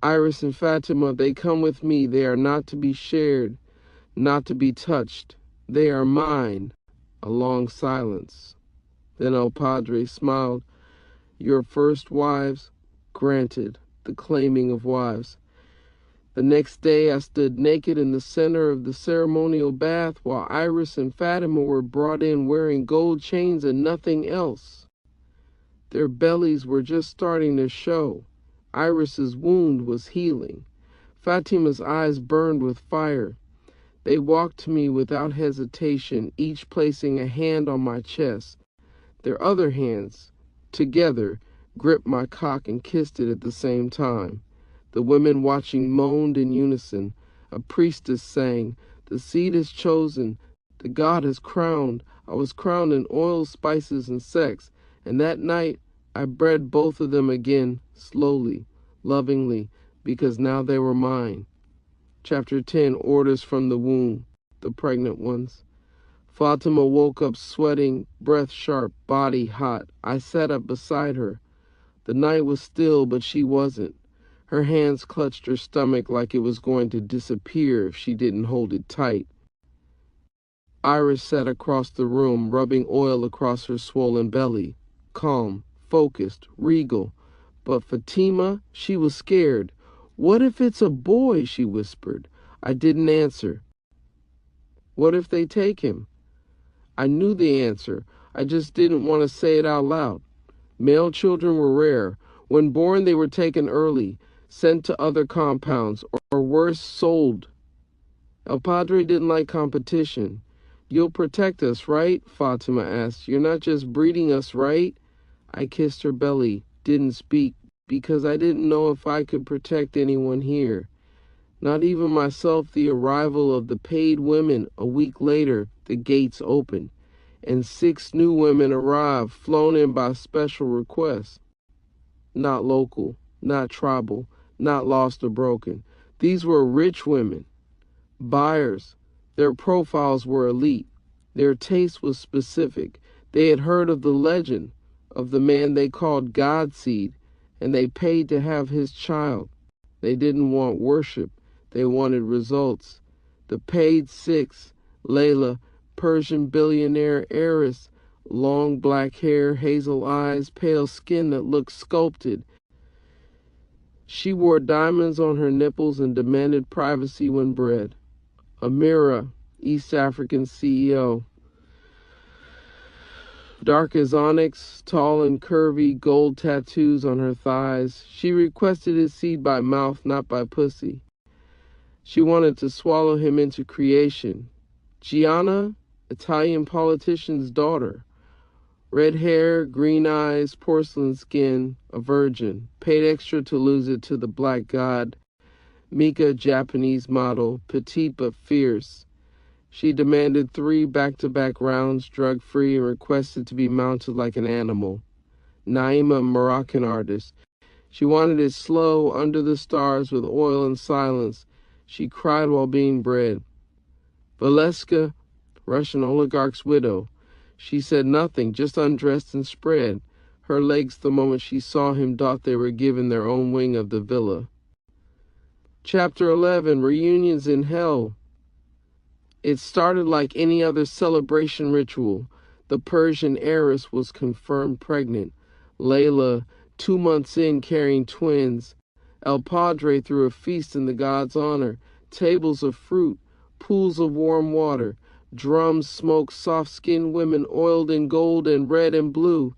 Iris and Fatima, they come with me. They are not to be shared, not to be touched. They are mine. A long silence. Then El Padre smiled. Your first wives? Granted, the claiming of wives. The next day I stood naked in the center of the ceremonial bath while Iris and Fatima were brought in wearing gold chains and nothing else. Their bellies were just starting to show. Iris's wound was healing. Fatima's eyes burned with fire. They walked to me without hesitation, each placing a hand on my chest. Their other hands, together, gripped my cock and kissed it at the same time. The women watching moaned in unison. A priestess sang, "The seed is chosen. The God is crowned. I was crowned in oil, spices, and sex." And that night, I bred both of them again, slowly, lovingly, because now they were mine. Chapter 10, Orders from the Womb, the pregnant ones. Fatima woke up sweating, breath sharp, body hot. I sat up beside her. The night was still, but she wasn't. Her hands clutched her stomach like it was going to disappear if she didn't hold it tight. Iris sat across the room, rubbing oil across her swollen belly. Calm, focused, regal. But Fatima, she was scared. "What if it's a boy?" she whispered. I didn't answer. "What if they take him?" I knew the answer. I just didn't want to say it out loud. Male children were rare. When born, they were taken early, sent to other compounds, or worse, sold. El Padre didn't like competition. "You'll protect us, right?" Fatima asked. "You're not just breeding us, right?" I kissed her belly, didn't speak, because I didn't know if I could protect anyone here. Not even myself. The arrival of the paid women a week later, the gates opened, and 6 new women arrived, flown in by special request. Not local, not tribal, not lost or broken. These were rich women, buyers. Their profiles were elite. Their taste was specific. They had heard of the legend of the man they called Godseed, and they paid to have his child. They didn't want worship. They wanted results. The paid 6, Layla, Persian billionaire heiress, long black hair, hazel eyes, pale skin that looked sculpted. She wore diamonds on her nipples and demanded privacy when bred. Amira, East African CEO. Dark as onyx, tall and curvy, gold tattoos on her thighs. She requested his seed by mouth, not by pussy. She wanted to swallow him into creation. Gianna, Italian politician's daughter. Red hair, green eyes, porcelain skin, a virgin. Paid extra to lose it to the black god. Mika, Japanese model, petite but fierce. She demanded 3 back-to-back rounds, drug-free, and requested to be mounted like an animal. Naima, Moroccan artist. She wanted it slow, under the stars, with oil and silence. She cried while being bred. Valeska, Russian oligarch's widow. She said nothing, just undressed and spread. Her legs, the moment she saw him, thought they were given their own wing of the villa. Chapter 11, Reunions in Hell. It started like any other celebration ritual. The Persian heiress was confirmed pregnant. Layla, 2 months in, carrying twins. El Padre threw a feast in the god's honor. Tables of fruit, pools of warm water, drums smoked, soft-skinned women oiled in gold and red and blue.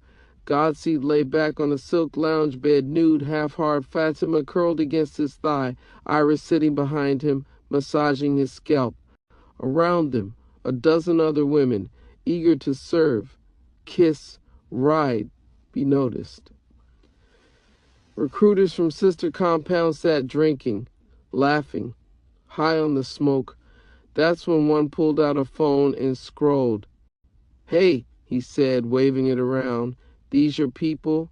Godseed lay back on a silk lounge bed, nude, half-hard, Fatima curled against his thigh, Iris sitting behind him, massaging his scalp. Around them, a dozen other women, eager to serve, kiss, ride, be noticed. Recruiters from sister compounds sat drinking, laughing, high on the smoke. That's when one pulled out a phone and scrolled. "Hey," he said, waving it around. "These your people?"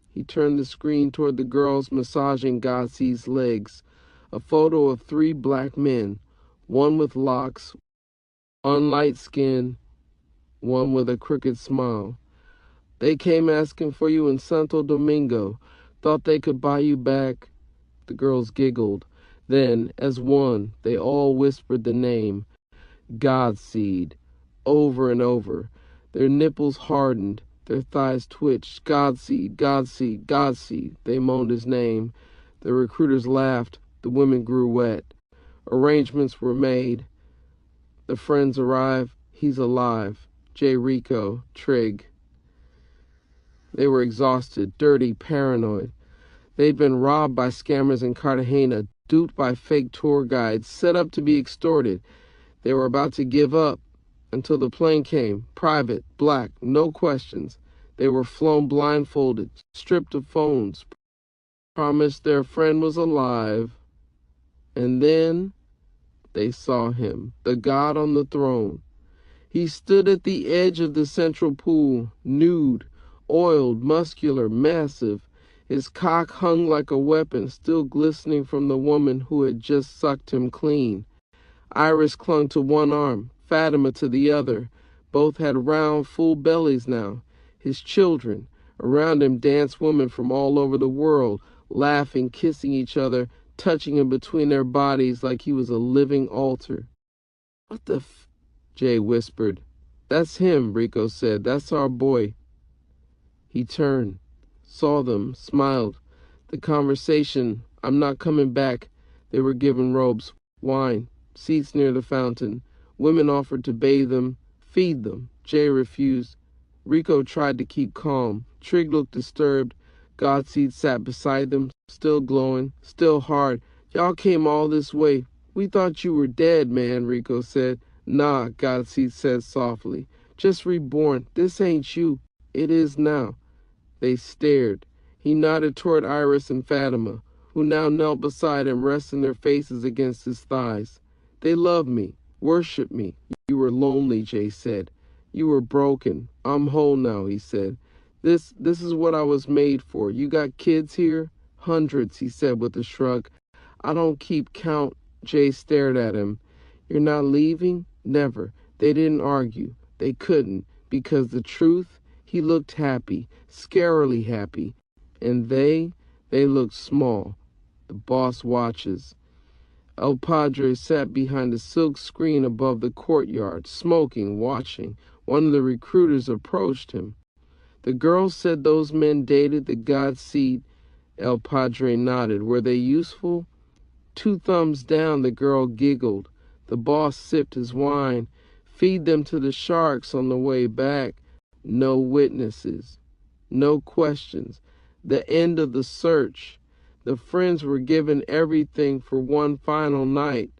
He turned the screen toward the girls massaging Godseed's legs. A photo of 3 black men, one with locks, one light skin, one with a crooked smile. They came asking for you in Santo Domingo. Thought they could buy you back." The girls giggled. Then, as one, they all whispered the name, Godseed, over and over. Their nipples hardened. Their thighs twitched. "Godseed, Godseed, Godseed." They moaned his name. The recruiters laughed. The women grew wet. Arrangements were made. The friends arrived. "He's alive. J. Rico, Trig." They were exhausted, dirty, paranoid. They'd been robbed by scammers in Cartagena, duped by fake tour guides, set up to be extorted. They were about to give up until the plane came, private, black, no questions. They were flown blindfolded, stripped of phones, promised their friend was alive. And then they saw him, the God on the throne. He stood at the edge of the central pool, nude, oiled, muscular, massive. His cock hung like a weapon, still glistening from the woman who had just sucked him clean. Iris clung to one arm, Fatima to the other. Both had round, full bellies now. His children. Around him danced women from all over the world, laughing, kissing each other, touching him between their bodies like he was a living altar. "What the f—" Jay whispered. "That's him," Rico said. "That's our boy." He turned, saw them, smiled. The conversation, "I'm not coming back." They were given robes, wine, seats near the fountain. Women offered to bathe them, feed them. Jay refused. Rico tried to keep calm. Trig looked disturbed. Godseed sat beside them, still glowing, still hard. "Y'all came all this way. We thought you were dead, man," Rico said. "Nah," Godseed said softly. "Just reborn. This ain't you." "It is now." They stared. He nodded toward Iris and Fatima, who now knelt beside him, resting their faces against his thighs. "They love me, worship me." "You were lonely," Jay said. "You were broken. I'm whole now," he said. This is what I was made for. You got kids here?" "Hundreds," he said with a shrug. "I don't keep count." Jay stared at him. "You're not leaving?" "Never." They didn't argue. They couldn't, because the truth, he looked happy, scarily happy. And they looked small. The boss watches. El Padre sat behind a silk screen above the courtyard, smoking, watching. One of the recruiters approached him. "The girls said those men dated the Godseed." El Padre nodded. "Were they useful?" Two thumbs down, the girl giggled. The boss sipped his wine. "Feed them to the sharks on the way back." No witnesses. No questions. The end of the search. The friends were given everything for one final night.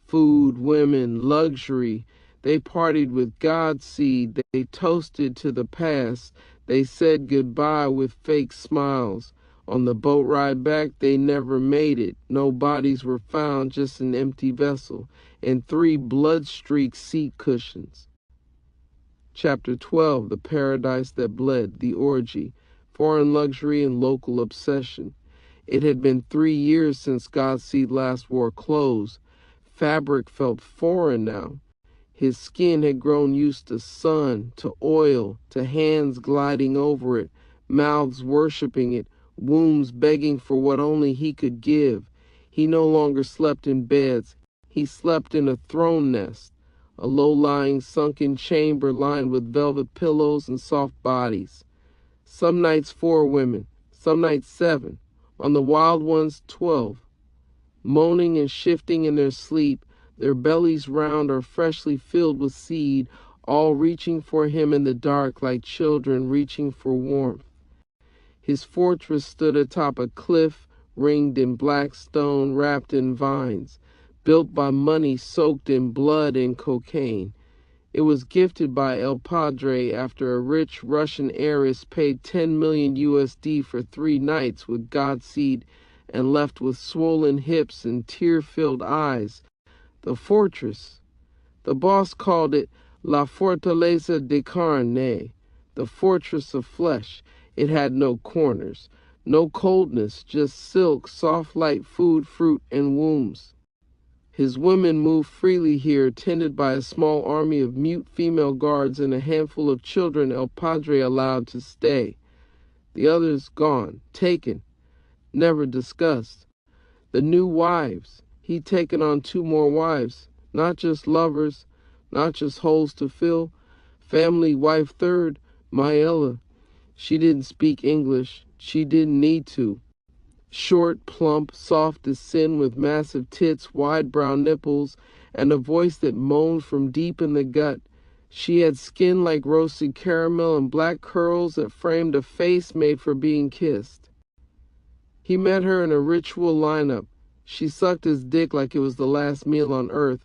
Food, women, luxury. They partied with Godseed. They toasted to the past. They said goodbye with fake smiles. On the boat ride back, they never made it. No bodies were found, just an empty vessel and 3 blood-streaked seat cushions. Chapter 12, The Paradise That Bled, The Orgy, Foreign Luxury and Local Obsession. It had been 3 years since Godseed last wore clothes. Fabric felt foreign now. His skin had grown used to sun, to oil, to hands gliding over it, mouths worshiping it, wombs begging for what only he could give. He no longer slept in beds. He slept in a throne nest, a low-lying sunken chamber lined with velvet pillows and soft bodies. Some nights 4 women, some nights 7, on the wild ones 12, moaning and shifting in their sleep, their bellies round or freshly filled with seed, all reaching for him in the dark like children reaching for warmth. His fortress stood atop a cliff, ringed in black stone, wrapped in vines, built by money soaked in blood and cocaine. It was gifted by El Padre after a rich Russian heiress paid 10 million USD for 3 nights with Godseed and left with swollen hips and tear-filled eyes. The fortress. The boss called it La Fortaleza de Carne, the fortress of flesh. It had no corners, no coldness, just silk, soft light, food, fruit, and wombs. His women move freely here, tended by a small army of mute female guards and a handful of children El Padre allowed to stay. The others gone, taken, never discussed. The new wives. He'd taken on 2 more wives, not just lovers, not just holes to fill. Family wife third, Mayela. She didn't speak English. She didn't need to. Short, plump, soft as sin with massive tits, wide brown nipples, and a voice that moaned from deep in the gut. She had skin like roasted caramel and black curls that framed a face made for being kissed. He met her in a ritual lineup. She sucked his dick like it was the last meal on earth,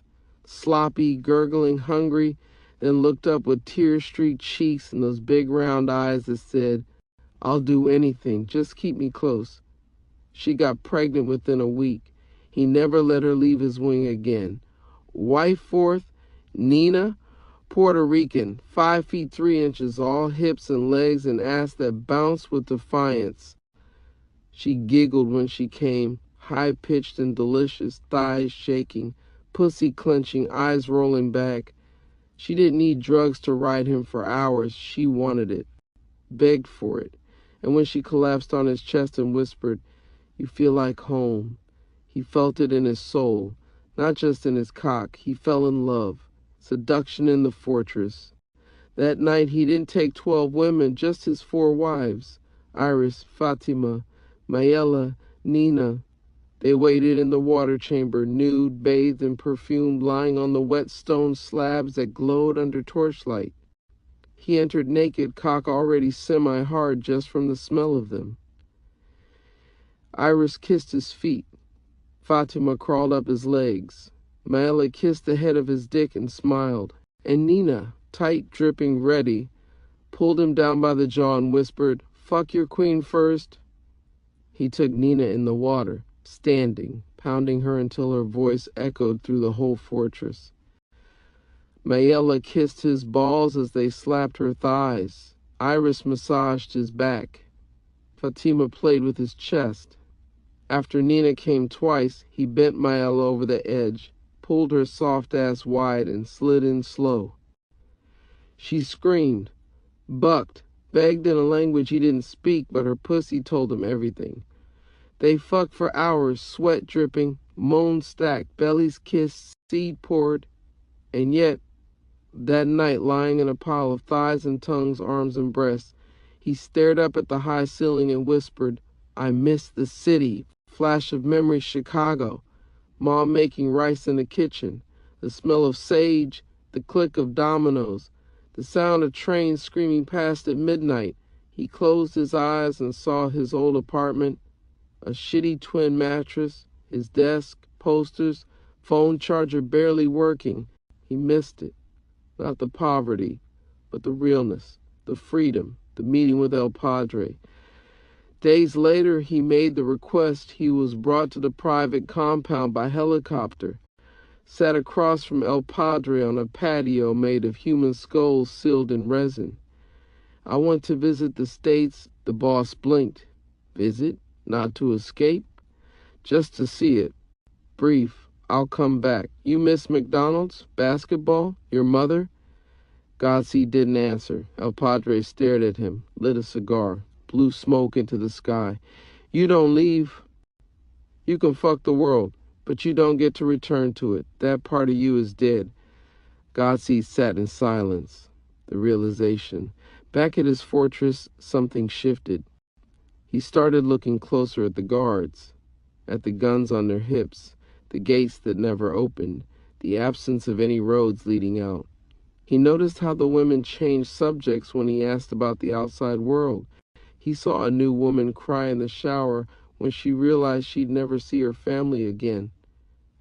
sloppy, gurgling, hungry, then looked up with tear-streaked cheeks and those big round eyes that said, "I'll do anything, just keep me close." She got pregnant within a week. He never let her leave his wing again. Wife fourth, Nina, Puerto Rican, 5 feet 3 inches, all hips and legs and ass that bounced with defiance. She giggled when she came, high-pitched and delicious, thighs shaking, pussy clenching, eyes rolling back. She didn't need drugs to ride him for hours. She wanted it, begged for it. And when she collapsed on his chest and whispered, "You feel like home," he felt it in his soul, not just in his cock. He fell in love. Seduction in the fortress. That night he didn't take 12 women, just his 4 wives. Iris, Fatima, Mayela, Nina. They waited in the water chamber, nude, bathed and perfumed, lying on the wet stone slabs that glowed under torchlight. He entered naked, cock already semi-hard just from the smell of them. Iris kissed his feet. Fatima crawled up his legs. Mayela kissed the head of his dick and smiled. And Nina, tight, dripping, ready, pulled him down by the jaw and whispered, "Fuck your queen first." He took Nina in the water, standing, pounding her until her voice echoed through the whole fortress. Mayela kissed his balls as they slapped her thighs. Iris massaged his back. Fatima played with his chest. After Nina came twice, he bent Mayela over the edge, pulled her soft ass wide, and slid in slow. She screamed, bucked, begged in a language he didn't speak, but her pussy told him everything. They fucked for hours, sweat dripping, moans stacked, bellies kissed, seed poured, and yet, that night, lying in a pile of thighs and tongues, arms and breasts, he stared up at the high ceiling and whispered, "I miss the city." Flash of memory, Chicago. Mom making rice in the kitchen. The smell of sage, the click of dominoes, the sound of trains screaming past at midnight. He closed his eyes and saw his old apartment, a shitty twin mattress, his desk, posters, phone charger barely working. He missed it. Not the poverty, but the realness, the freedom, the meeting with El Padre. Days later, he made the request. He was brought to the private compound by helicopter, sat across from El Padre on a patio made of human skulls sealed in resin. "I want to visit the States," the boss blinked. "Visit? Not to escape?" "Just to see it. Brief. I'll come back. You miss McDonald's? Basketball? Your mother?" Godseed didn't answer. El Padre stared at him, lit a cigar, blew smoke into the sky. "You don't leave. You can fuck the world, but you don't get to return to it. That part of you is dead." Godseed sat in silence. The realization. Back at his fortress, something shifted. He started looking closer at the guards, at the guns on their hips, the gates that never opened, the absence of any roads leading out. He noticed how the women changed subjects when he asked about the outside world. He saw a new woman cry in the shower when she realized she'd never see her family again.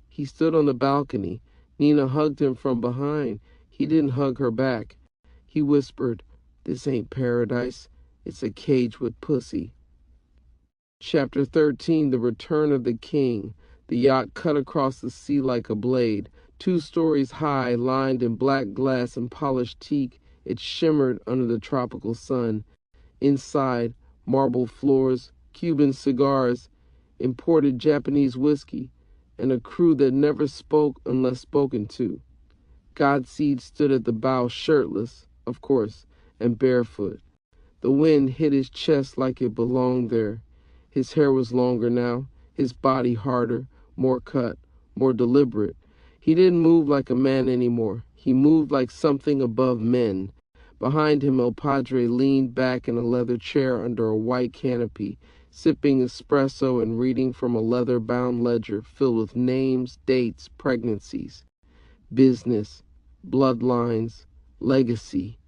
He stood on the balcony. Nina hugged him from behind. He didn't hug her back. He whispered, "This ain't paradise. It's a cage with pussy." Chapter 13, The Return of the King. The yacht cut across the sea like a blade. 2 stories high, lined in black glass and polished teak, it shimmered under the tropical sun. Inside, marble floors, Cuban cigars, imported Japanese whiskey. and a crew that never spoke unless spoken to. Godseed stood at the bow shirtless, of course, and barefoot. The wind hit his chest like it belonged there. His hair was longer now, his body harder, more cut, more deliberate. He didn't move like a man anymore. He moved like something above men. Behind him, El Padre leaned back in a leather chair under a white canopy, sipping espresso and reading from a leather-bound ledger filled with names, dates, pregnancies, business, bloodlines, legacy.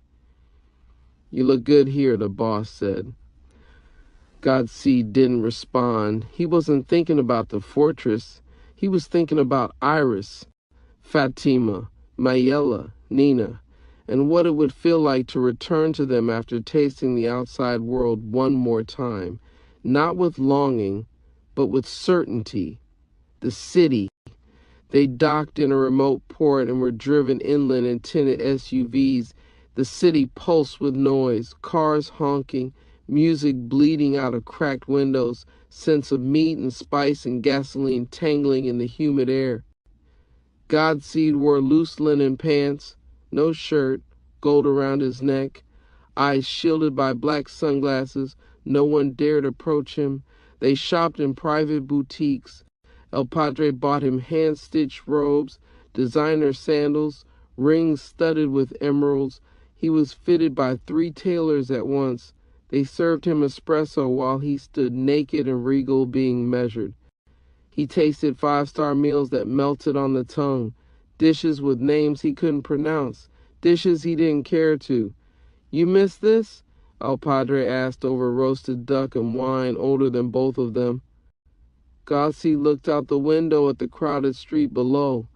"You look good here," the boss said. Godseed didn't respond. He wasn't thinking about the fortress. He was thinking about Iris, Fatima, Mayela, Nina, and what it would feel like to return to them after tasting the outside world one more time, not with longing, but with certainty. The city. They docked in a remote port and were driven inland in tinted SUVs. The city pulsed with noise, cars honking, music bleeding out of cracked windows, scents of meat and spice and gasoline tangling in the humid air. Godseed wore loose linen pants, no shirt, gold around his neck, eyes shielded by black sunglasses. No one dared approach him. They shopped in private boutiques. El Padre bought him hand-stitched robes, designer sandals, rings studded with emeralds. He was fitted by 3 tailors at once. They served him espresso while he stood naked and regal being measured. He tasted 5-star meals that melted on the tongue, dishes with names he couldn't pronounce, dishes he didn't care to. "You miss this?" El Padre asked over roasted duck and wine older than both of them. Godseed looked out the window at the crowded street below.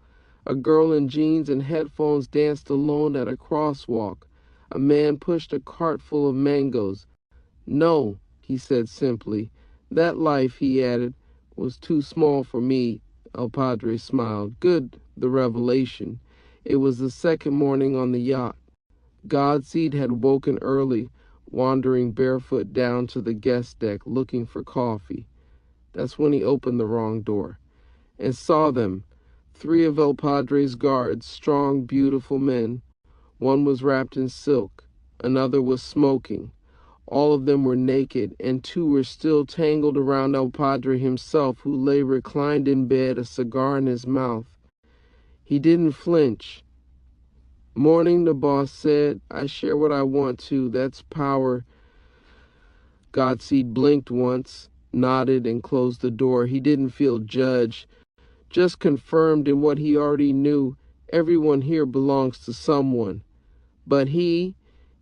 A girl in jeans and headphones danced alone at a crosswalk. A man pushed a cart full of mangoes. "No," he said simply. "That life," he added, "was too small for me." El Padre smiled. Good, the revelation. It was the second morning on the yacht. Godseed had woken early, wandering barefoot down to the guest deck looking for coffee. That's when he opened the wrong door and saw them, 3 of El Padre's guards, strong, beautiful men. One was wrapped in silk, another was smoking. All of them were naked, and 2 were still tangled around El Padre himself, who lay reclined in bed, a cigar in his mouth. He didn't flinch. "Morning," the boss said. "I share what I want to. That's power." Godseed blinked once, nodded, and closed the door. He didn't feel judged, just confirmed in what he already knew. Everyone here belongs to someone. But he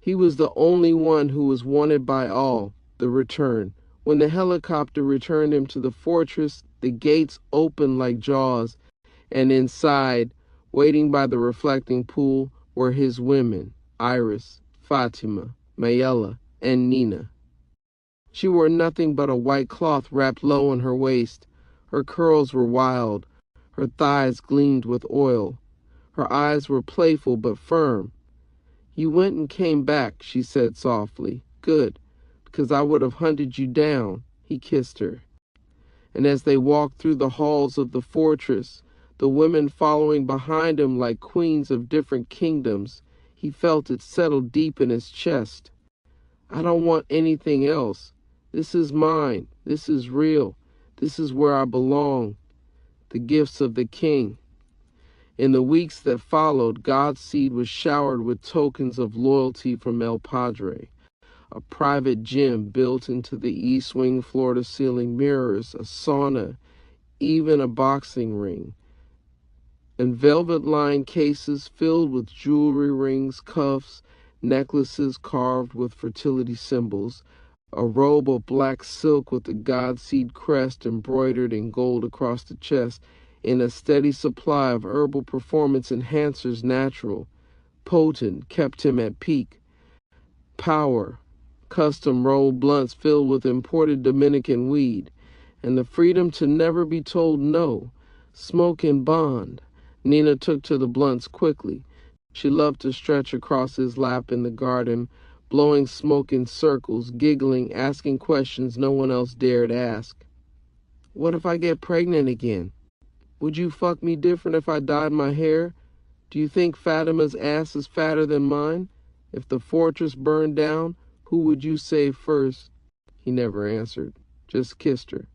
was the only one who was wanted by all, the return. When the helicopter returned him to the fortress, the gates opened like jaws, and inside, waiting by the reflecting pool, were his women, Iris, Fatima, Mayela, and Nina. She wore nothing but a white cloth wrapped low on her waist. Her curls were wild. Her thighs gleamed with oil. Her eyes were playful but firm. "You went and came back," she said softly. "Good, because I would have hunted you down." He kissed her. And as they walked through the halls of the fortress, the women following behind him like queens of different kingdoms, he felt it settle deep in his chest. "I don't want anything else. This is mine. This is real. This is where I belong." The gifts of the king. In the weeks that followed, Godseed was showered with tokens of loyalty from El Padre. A private gym built into the east wing floor-to-ceiling mirrors, a sauna, even a boxing ring. And velvet-lined cases filled with jewelry rings, cuffs, necklaces carved with fertility symbols, a robe of black silk with the Godseed crest embroidered in gold across the chest, in a steady supply of herbal performance enhancers, natural, potent, kept him at peak. Power, custom rolled blunts filled with imported Dominican weed, and the freedom to never be told no. Smoke and bond. Nina took to the blunts quickly. She loved to stretch across his lap in the garden, blowing smoke in circles, giggling, asking questions no one else dared ask. "What if I get pregnant again?" Would you fuck me different if I dyed my hair? Do you think Fatima's ass is fatter than mine? If the fortress burned down, who would you save first? He never answered, just kissed her.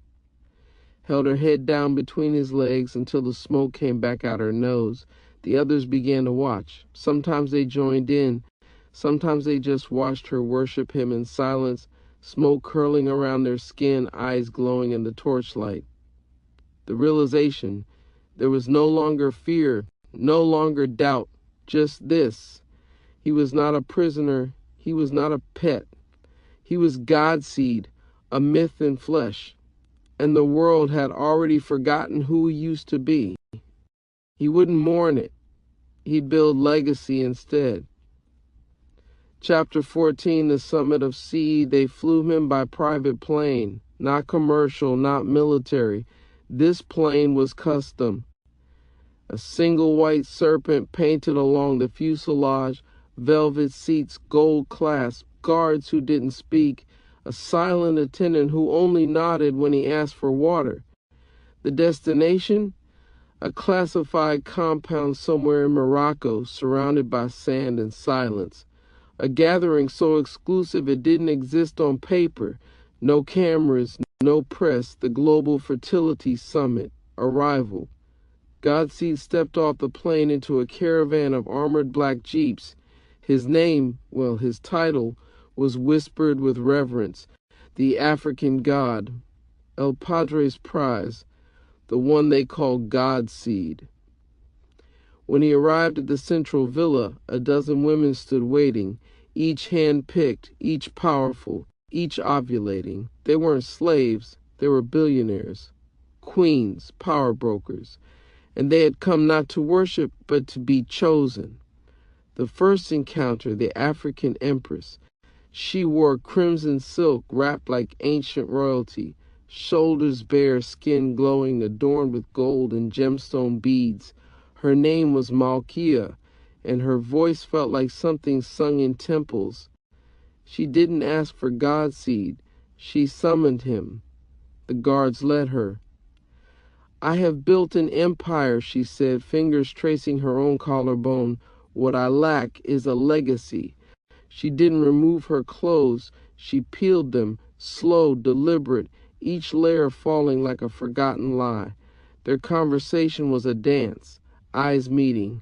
Held her head down between his legs until the smoke came back out her nose. The others began to watch. Sometimes they joined in. Sometimes they just watched her worship him in silence, smoke curling around their skin, eyes glowing in the torchlight. The realization, there was no longer fear, no longer doubt, just this. He was not a prisoner. He was not a pet. He was Godseed, a myth in flesh. And the world had already forgotten who he used to be. He wouldn't mourn it. He'd build legacy instead. Chapter 14, the summit of Seed. They flew him by private plane, not commercial, not military. This plane was custom. A single white serpent painted along the fuselage, velvet seats, gold clasp, guards who didn't speak, a silent attendant who only nodded when he asked for water. The destination? A classified compound somewhere in Morocco, surrounded by sand and silence. A gathering so exclusive it didn't exist on paper. No cameras, no press, the Global Fertility Summit. Arrival. Godseed stepped off the plane into a caravan of armored black jeeps. His name, well, his title, was whispered with reverence. The African god, El Padre's prize, the one they called Godseed. When he arrived at the central villa, a dozen women stood waiting, each hand-picked, each powerful, each ovulating. They weren't slaves, they were billionaires, queens, power brokers, and they had come not to worship, but to be chosen. The first encounter, the African empress. She wore crimson silk wrapped like ancient royalty, shoulders bare, skin glowing, adorned with gold and gemstone beads. Her name was Malkia, and her voice felt like something sung in temples. She didn't ask for Godseed. She summoned him. The guards led her. I have built an empire, she said, fingers tracing her own collarbone. What I lack is a legacy. She didn't remove her clothes. She peeled them, slow, deliberate, each layer falling like a forgotten lie. Their conversation was a dance, eyes meeting,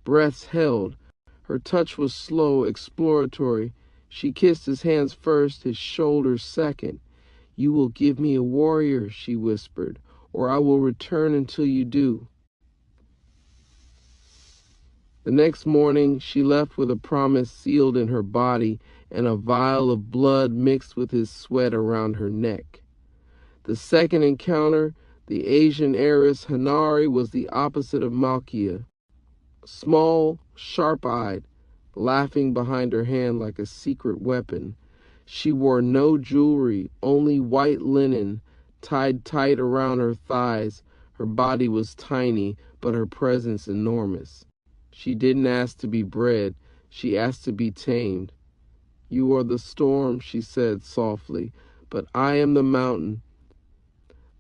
breaths held. Her touch was slow, exploratory. She kissed his hands first, his shoulders second. You will give me a warrior, she whispered, or I will return until you do. The next morning, she left with a promise sealed in her body and a vial of blood mixed with his sweat around her neck. The second encounter, the Asian heiress Hanari, was the opposite of Malkia. Small, sharp-eyed, laughing behind her hand like a secret weapon. She wore no jewelry, only white linen, tied tight around her thighs. Her body was tiny, but her presence enormous. She didn't ask to be bred. She asked to be tamed. You are the storm, she said softly, but I am the mountain.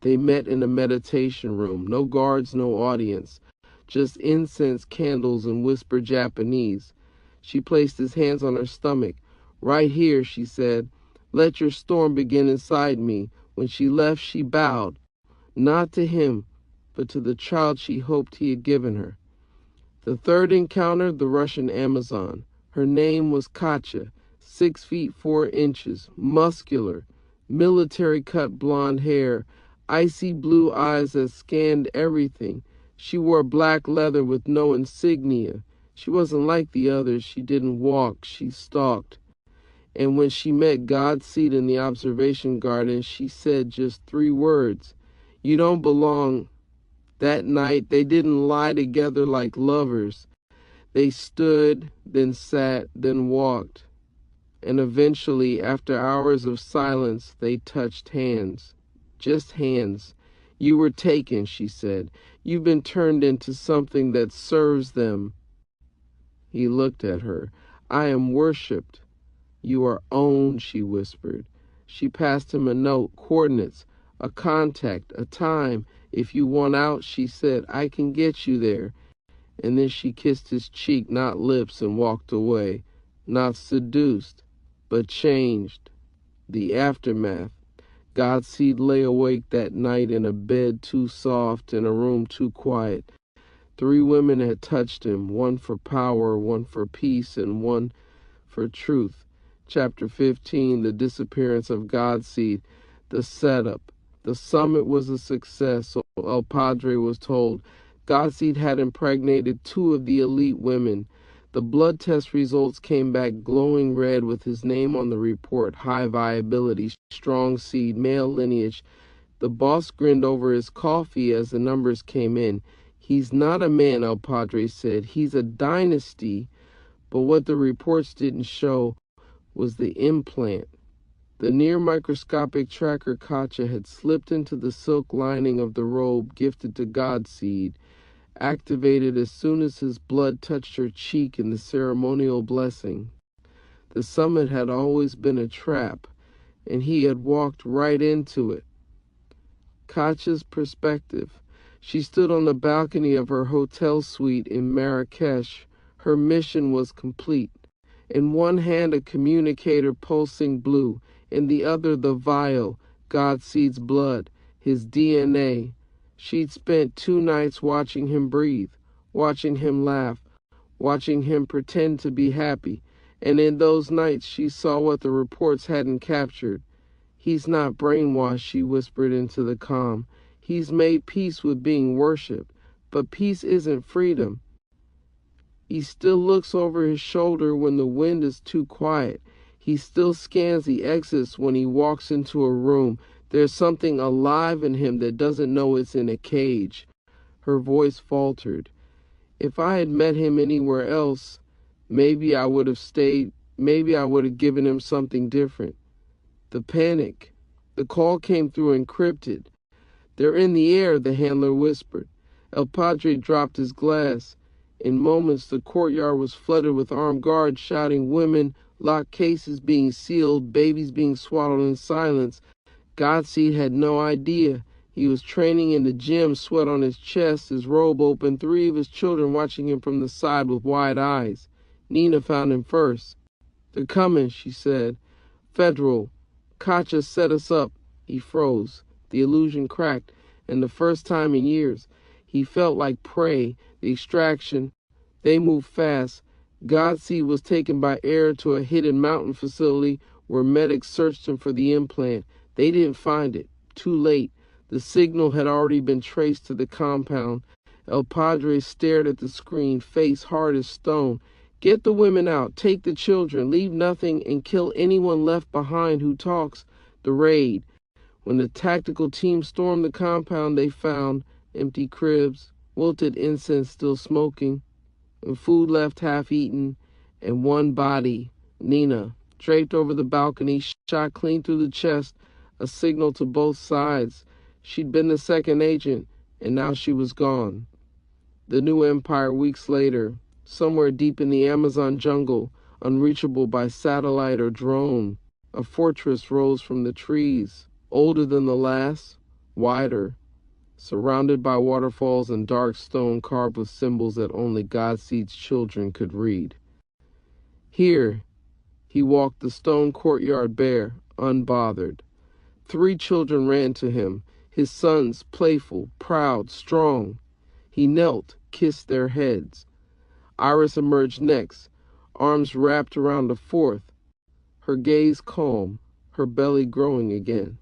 They met in a meditation room. No guards, no audience. Just incense, candles, and whispered Japanese. She placed his hands on her stomach. Right here, she said. Let your storm begin inside me. When she left, she bowed. Not to him, but to the child she hoped he had given her. The third encounter, the Russian Amazon. Her name was Katya, 6 feet 4 inches, muscular, military-cut blonde hair, icy blue eyes that scanned everything. She wore black leather with no insignia. She wasn't like the others. She didn't walk. She stalked. And when she met Godseed in the observation garden, she said just 3 words. You don't belong. That night, they didn't lie together like lovers. They stood, then sat, then walked. And eventually, after hours of silence, they touched hands. Just hands. You were taken, she said. You've been turned into something that serves them. He looked at her. I am worshipped. You are owned, she whispered. She passed him a note, coordinates, a contact, a time. If you want out, she said, I can get you there. And then she kissed his cheek, not lips, and walked away, not seduced, but changed. The aftermath. Godseed lay awake that night in a bed too soft, in a room too quiet. 3 women had touched him, one for power, one for peace, and one for truth. Chapter 15, the disappearance of Godseed, the setup. The summit was a success, so El Padre was told. Godseed had impregnated 2 of the elite women. The blood test results came back glowing red with his name on the report, high viability, strong seed, male lineage. The boss grinned over his coffee as the numbers came in. He's not a man, El Padre said. He's a dynasty. But what the reports didn't show was the implant. The near-microscopic tracker Katja had slipped into the silk lining of the robe gifted to Godseed, activated as soon as his blood touched her cheek in the ceremonial blessing. The summit had always been a trap, and he had walked right into it. Katja's perspective. She stood on the balcony of her hotel suite in Marrakesh. Her mission was complete. In one hand, a communicator pulsing blue, in the other, the vial, Godseed's blood, his DNA. She'd spent 2 nights watching him breathe, watching him laugh, watching him pretend to be happy. And in those nights, she saw what the reports hadn't captured. He's not brainwashed, she whispered into the calm. He's made peace with being worshipped, but peace isn't freedom. He still looks over his shoulder when the wind is too quiet. He still scans the exits when he walks into a room. There's something alive in him that doesn't know it's in a cage. Her voice faltered. If I had met him anywhere else, maybe I would have stayed. Maybe I would have given him something different. The panic. The call came through encrypted. They're in the air, the handler whispered. El Padre dropped his glass. In moments, the courtyard was flooded with armed guards shouting, women, locked cases being sealed, babies being swaddled in silence. Godseed had no idea. He was training in the gym, sweat on his chest, his robe open, 3 of his children watching him from the side with wide eyes. Nina found him first. They're coming, she said. Federal. Katja set us up. He froze. The illusion cracked, and the first time in years, he felt like prey, the extraction. They moved fast. Godseed was taken by air to a hidden mountain facility where medics searched him for the implant. They didn't find it. Too late. The signal had already been traced to the compound. El Padre stared at the screen, face hard as stone. Get the women out. Take the children. Leave nothing and kill anyone left behind who talks. The raid. When the tactical team stormed the compound, they found empty cribs, wilted incense still smoking, and food left half-eaten, and one body, Nina, draped over the balcony, shot clean through the chest, a signal to both sides. She'd been the second agent, and now she was gone. The new empire weeks later, somewhere deep in the Amazon jungle, unreachable by satellite or drone, a fortress rose from the trees, older than the last, wider, surrounded by waterfalls and dark stone carved with symbols that only Godseed's children could read. Here, he walked the stone courtyard bare, unbothered. 3 children ran to him, his sons, playful, proud, strong. He knelt, kissed their heads. Iris emerged next, arms wrapped around the 4th, her gaze calm, her belly growing again.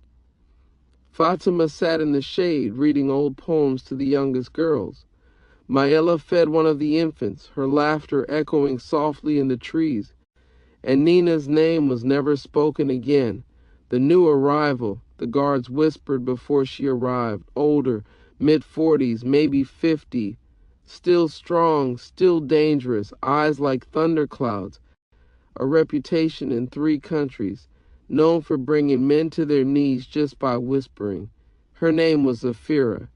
Fatima sat in the shade, reading old poems to the youngest girls. Mayela fed one of the infants, her laughter echoing softly in the trees. And Nina's name was never spoken again. The new arrival, the guards whispered before she arrived, older, mid-40s, maybe 50, still strong, still dangerous, eyes like thunderclouds, a reputation in 3 countries, known for bringing men to their knees just by whispering. Her name was Zafira.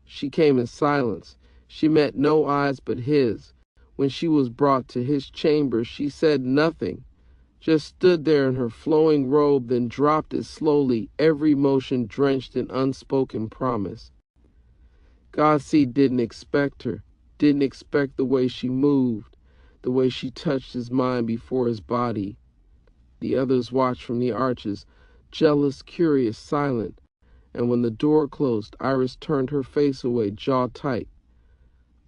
She came in silence. She met no eyes but his. When she was brought to his chamber, she said nothing, just stood there in her flowing robe, then dropped it slowly, every motion drenched in unspoken promise. Godseed didn't expect her, didn't expect the way she moved, the way she touched his mind before his body. The others watched from the arches, jealous, curious, silent, and when the door closed, Iris turned her face away, jaw tight.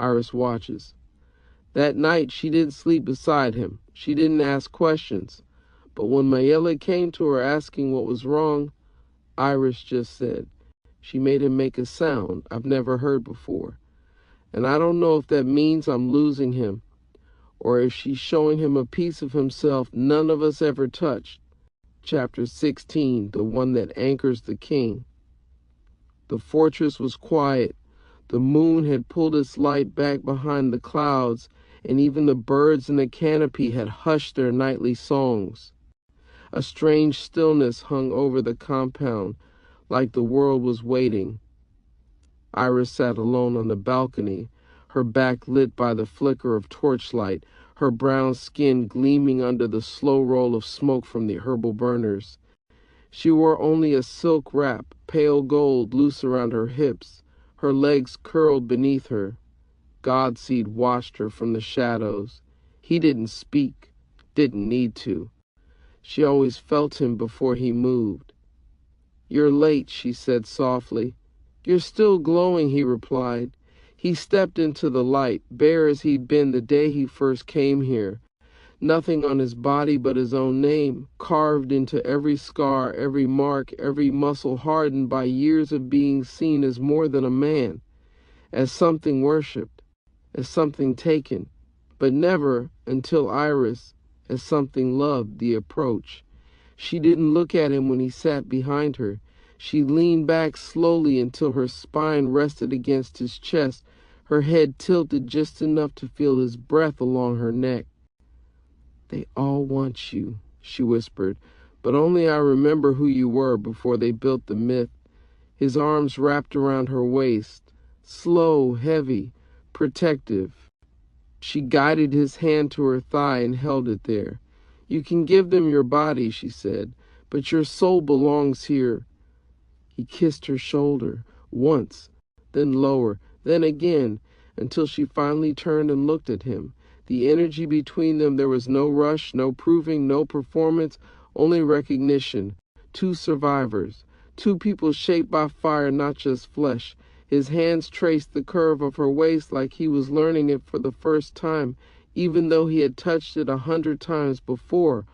Iris watches. That night, she didn't sleep beside him. She didn't ask questions. But when Mayela came to her asking what was wrong, Iris just said. She made him make a sound I've never heard before. And I don't know if that means I'm losing him, or if she's showing him a piece of himself none of us ever touched. Chapter 16, the one that anchors the king. The fortress was quiet. The moon had pulled its light back behind the clouds, and even the birds in the canopy had hushed their nightly songs. A strange stillness hung over the compound, like the world was waiting. Iris sat alone on the balcony, her back lit by the flicker of torchlight, her brown skin gleaming under the slow roll of smoke from the herbal burners. She wore only a silk wrap, pale gold, loose around her hips, her legs curled beneath her. Godseed watched her from the shadows. He didn't speak, didn't need to. She always felt him before he moved. "You're late," she said softly. "You're still glowing," he replied. He stepped into the light, bare as he'd been the day he first came here. Nothing on his body but his own name, carved into every scar, every mark, every muscle hardened by years of being seen as more than a man, as something worshipped, as something taken, but never, until Iris, as something loved the approach. She didn't look at him when he sat behind her. She leaned back slowly until her spine rested against his chest, her head tilted just enough to feel his breath along her neck. "They all want you," she whispered, "but only I remember who you were before they built the myth." His arms wrapped around her waist, slow, heavy, protective. She guided his hand to her thigh and held it there. "You can give them your body," she said, "but your soul belongs here." He kissed her shoulder, once, then lower, then again, until she finally turned and looked at him. The energy between them, there was no rush, no proving, no performance, only recognition. Two survivors, two people shaped by fire, not just flesh. His hands traced the curve of her waist like he was learning it for the first time, even though he had touched it 100 times before.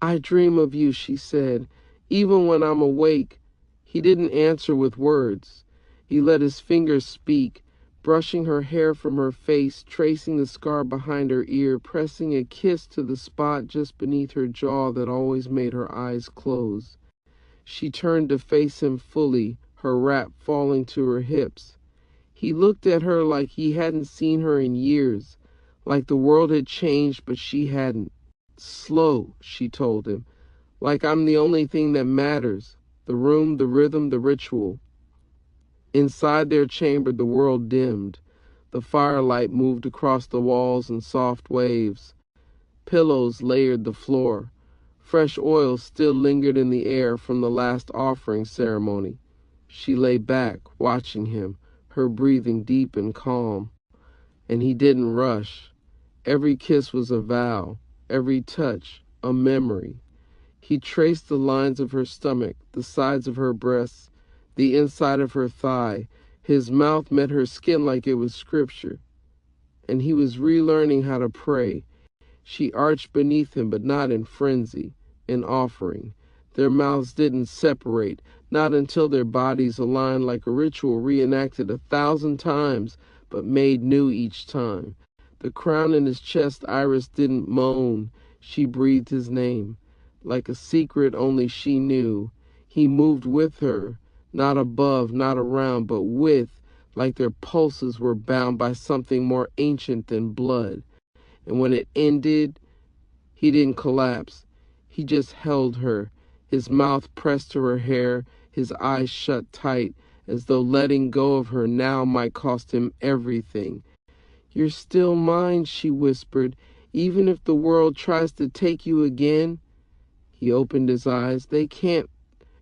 "I dream of you," she said, "even when I'm awake." He didn't answer with words. He let his fingers speak, brushing her hair from her face, tracing the scar behind her ear, pressing a kiss to the spot just beneath her jaw that always made her eyes close. She turned to face him fully, her wrap falling to her hips. He looked at her like he hadn't seen her in years, like the world had changed but she hadn't. "Slow," she told him, "like I'm the only thing that matters. The room, the rhythm, the ritual." Inside their chamber, the world dimmed. The firelight moved across the walls in soft waves. Pillows layered the floor. Fresh oil still lingered in the air from the last offering ceremony. She lay back, watching him, her breathing deep and calm. And he didn't rush. Every kiss was a vow, every touch a memory. He traced the lines of her stomach, the sides of her breasts, the inside of her thigh. His mouth met her skin like it was scripture. And he was relearning how to pray. She arched beneath him, but not in frenzy, in offering. Their mouths didn't separate, not until their bodies aligned like a ritual reenacted 1,000 times, but made new each time. The crown in his chest, Iris didn't moan. She breathed his name, like a secret only she knew. He moved with her, not above, not around, but with, like their pulses were bound by something more ancient than blood. And when it ended, he didn't collapse. He just held her, his mouth pressed to her hair, his eyes shut tight, as though letting go of her now might cost him everything. "You're still mine," she whispered, Even if the world tries to take you again, he opened his eyes. They can't.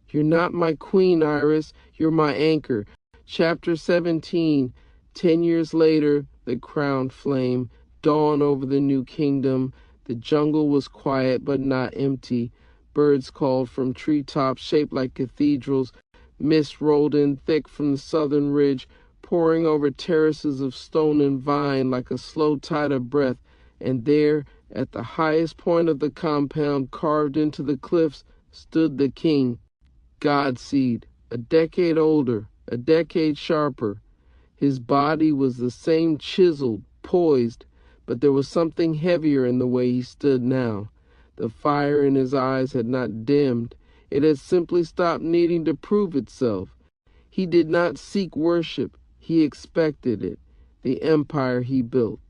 You're not my queen, Iris. You're my anchor. Chapter 17. 10 years later, the crowned flame dawned over the new kingdom. The jungle was quiet but not empty. Birds called from treetops shaped like cathedrals. Mist rolled in thick from the southern ridge, pouring over terraces of stone and vine like a slow tide of breath. And there, at the highest point of the compound, carved into the cliffs, stood the king, Godseed, a decade older, a decade sharper. His body was the same, chiseled, poised, but there was something heavier in the way he stood now. The fire in his eyes had not dimmed. It had simply stopped needing to prove itself. He did not seek worship. He expected it, the empire he built.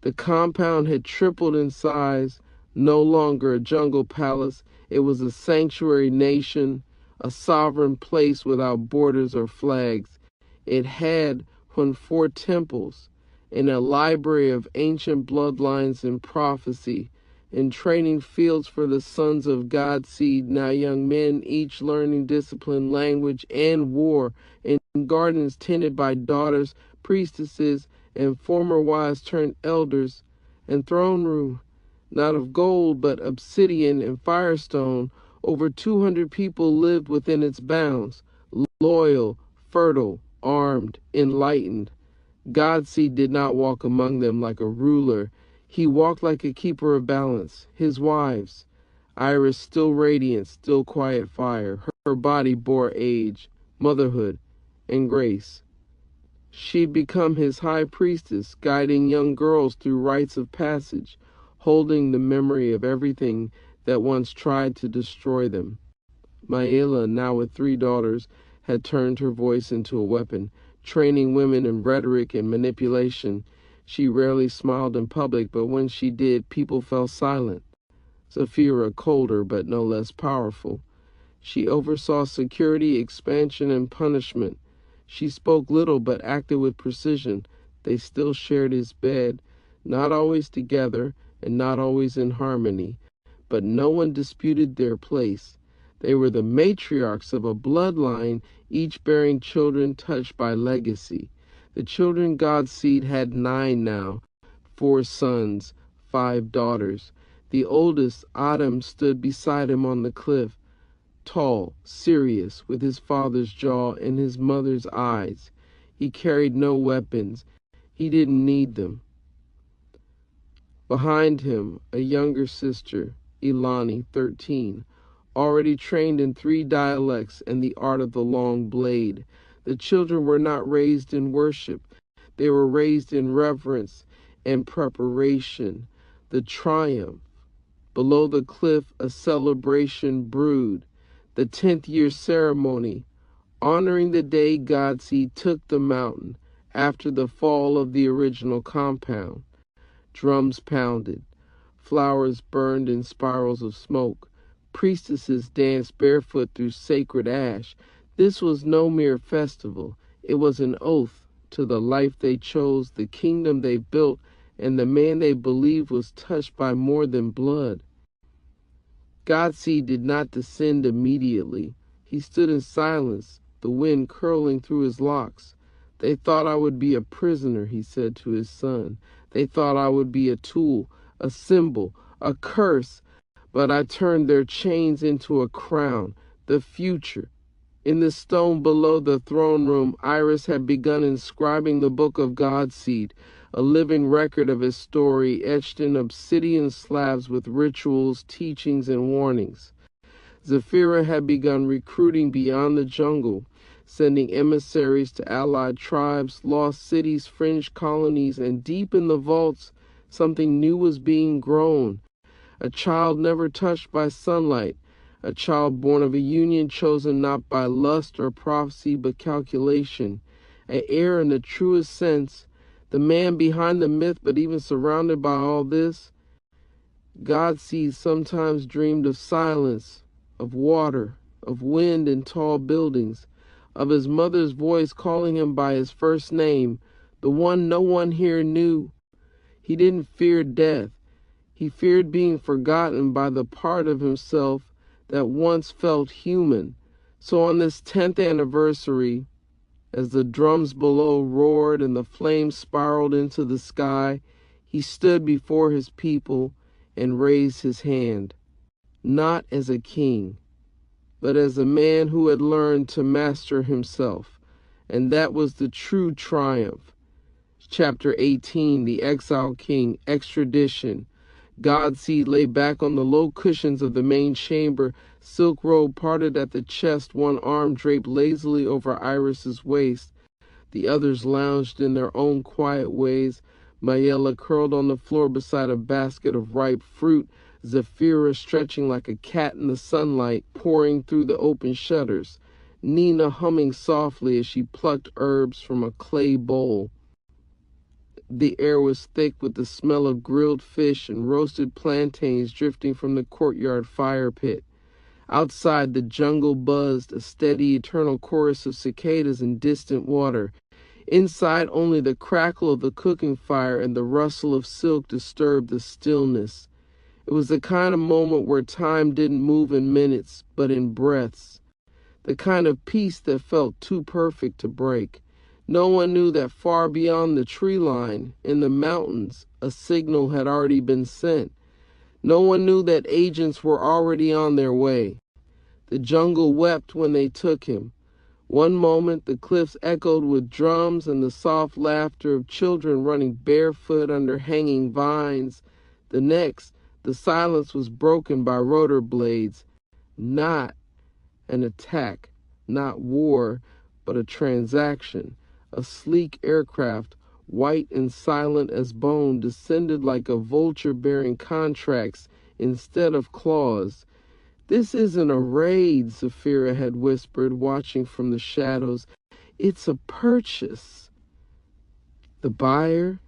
The compound had tripled in size, no longer a jungle palace. It was a sanctuary nation, a sovereign place without borders or flags. It had 4 temples and a library of ancient bloodlines and prophecy, and training fields for the sons of Godseed, now young men, each learning discipline, language, and war, in gardens tended by daughters, priestesses, and former wives turned elders, and throne room, not of gold, but obsidian and firestone. Over 200 people lived within its bounds, loyal, fertile, armed, enlightened. Godseed did not walk among them like a ruler. He walked like a keeper of balance. His wives, Iris still radiant, still quiet fire. Her body bore age, motherhood, and grace. She'd become his high priestess, guiding young girls through rites of passage, holding the memory of everything that once tried to destroy them. Mayela, now with 3 daughters, had turned her voice into a weapon, training women in rhetoric and manipulation. She rarely smiled in public, but when she did, people fell silent. Zafira, colder but no less powerful. She oversaw security, expansion, and punishment. She spoke little but acted with precision. They still shared his bed, not always together and not always in harmony, but no one disputed their place. They were the matriarchs of a bloodline, each bearing children touched by legacy. The children Godseed had 9 now, 4 sons, 5 daughters. The oldest, Adam, stood beside him on the cliff, tall, serious, with his father's jaw and his mother's eyes. He carried no weapons. He didn't need them. Behind him, a younger sister, Ilani, 13, already trained in 3 dialects and the art of the long blade. The children were not raised in worship. They were raised in reverence and preparation. The triumph. Below the cliff, a celebration brewed. The 10th year ceremony, honoring the day Godseed took the mountain after the fall of the original compound. Drums pounded. Flowers burned in spirals of smoke. Priestesses danced barefoot through sacred ash. This was no mere festival. It was an oath to the life they chose, the kingdom they built, and the man they believed was touched by more than blood. Godseed did not descend immediately. He stood in silence, the wind curling through his locks. They thought I would be a prisoner, he said to his son. They thought I would be a tool, a symbol, a curse. But I turned their chains into a crown, the future. In the stone below the throne room, Iris had begun inscribing the book of Godseed, a living record of his story etched in obsidian slabs with rituals, teachings, and warnings. Zafira had begun recruiting beyond the jungle, sending emissaries to allied tribes, lost cities, fringe colonies, and deep in the vaults, something new was being grown. A child never touched by sunlight, a child born of a union chosen not by lust or prophecy but calculation, an heir in the truest sense, the man behind the myth, but even surrounded by all this. Godseed sometimes dreamed of silence, of water, of wind and tall buildings, of his mother's voice calling him by his first name, the one no one here knew. He didn't fear death. He feared being forgotten by the part of himself that once felt human. So on this 10th anniversary, as the drums below roared and the flames spiraled into the sky, he stood before his people and raised his hand, not as a king, but as a man who had learned to master himself. And that was the true triumph. Chapter 18, The Exiled King, Extradition. Godseed lay back on the low cushions of the main chamber, silk robe parted at the chest, one arm draped lazily over Iris's waist. The others lounged in their own quiet ways. Mayela curled on the floor beside a basket of ripe fruit, Zafira stretching like a cat in the sunlight, pouring through the open shutters, Nina humming softly as she plucked herbs from a clay bowl. The air was thick with the smell of grilled fish and roasted plantains drifting from the courtyard fire pit. Outside, the jungle buzzed, a steady, eternal chorus of cicadas in distant water. Inside, only the crackle of the cooking fire and the rustle of silk disturbed the stillness. It was the kind of moment where time didn't move in minutes, but in breaths. The kind of peace that felt too perfect to break. No one knew that far beyond the tree line, in the mountains, a signal had already been sent. No one knew that agents were already on their way. The jungle wept when they took him. One moment, the cliffs echoed with drums and the soft laughter of children running barefoot under hanging vines. The next, the silence was broken by rotor blades. Not an attack, not war, but a transaction. A sleek aircraft, white and silent as bone, descended like a vulture bearing contracts instead of claws. "This isn't a raid," Zafira had whispered, watching from the shadows. "It's a purchase." The buyer?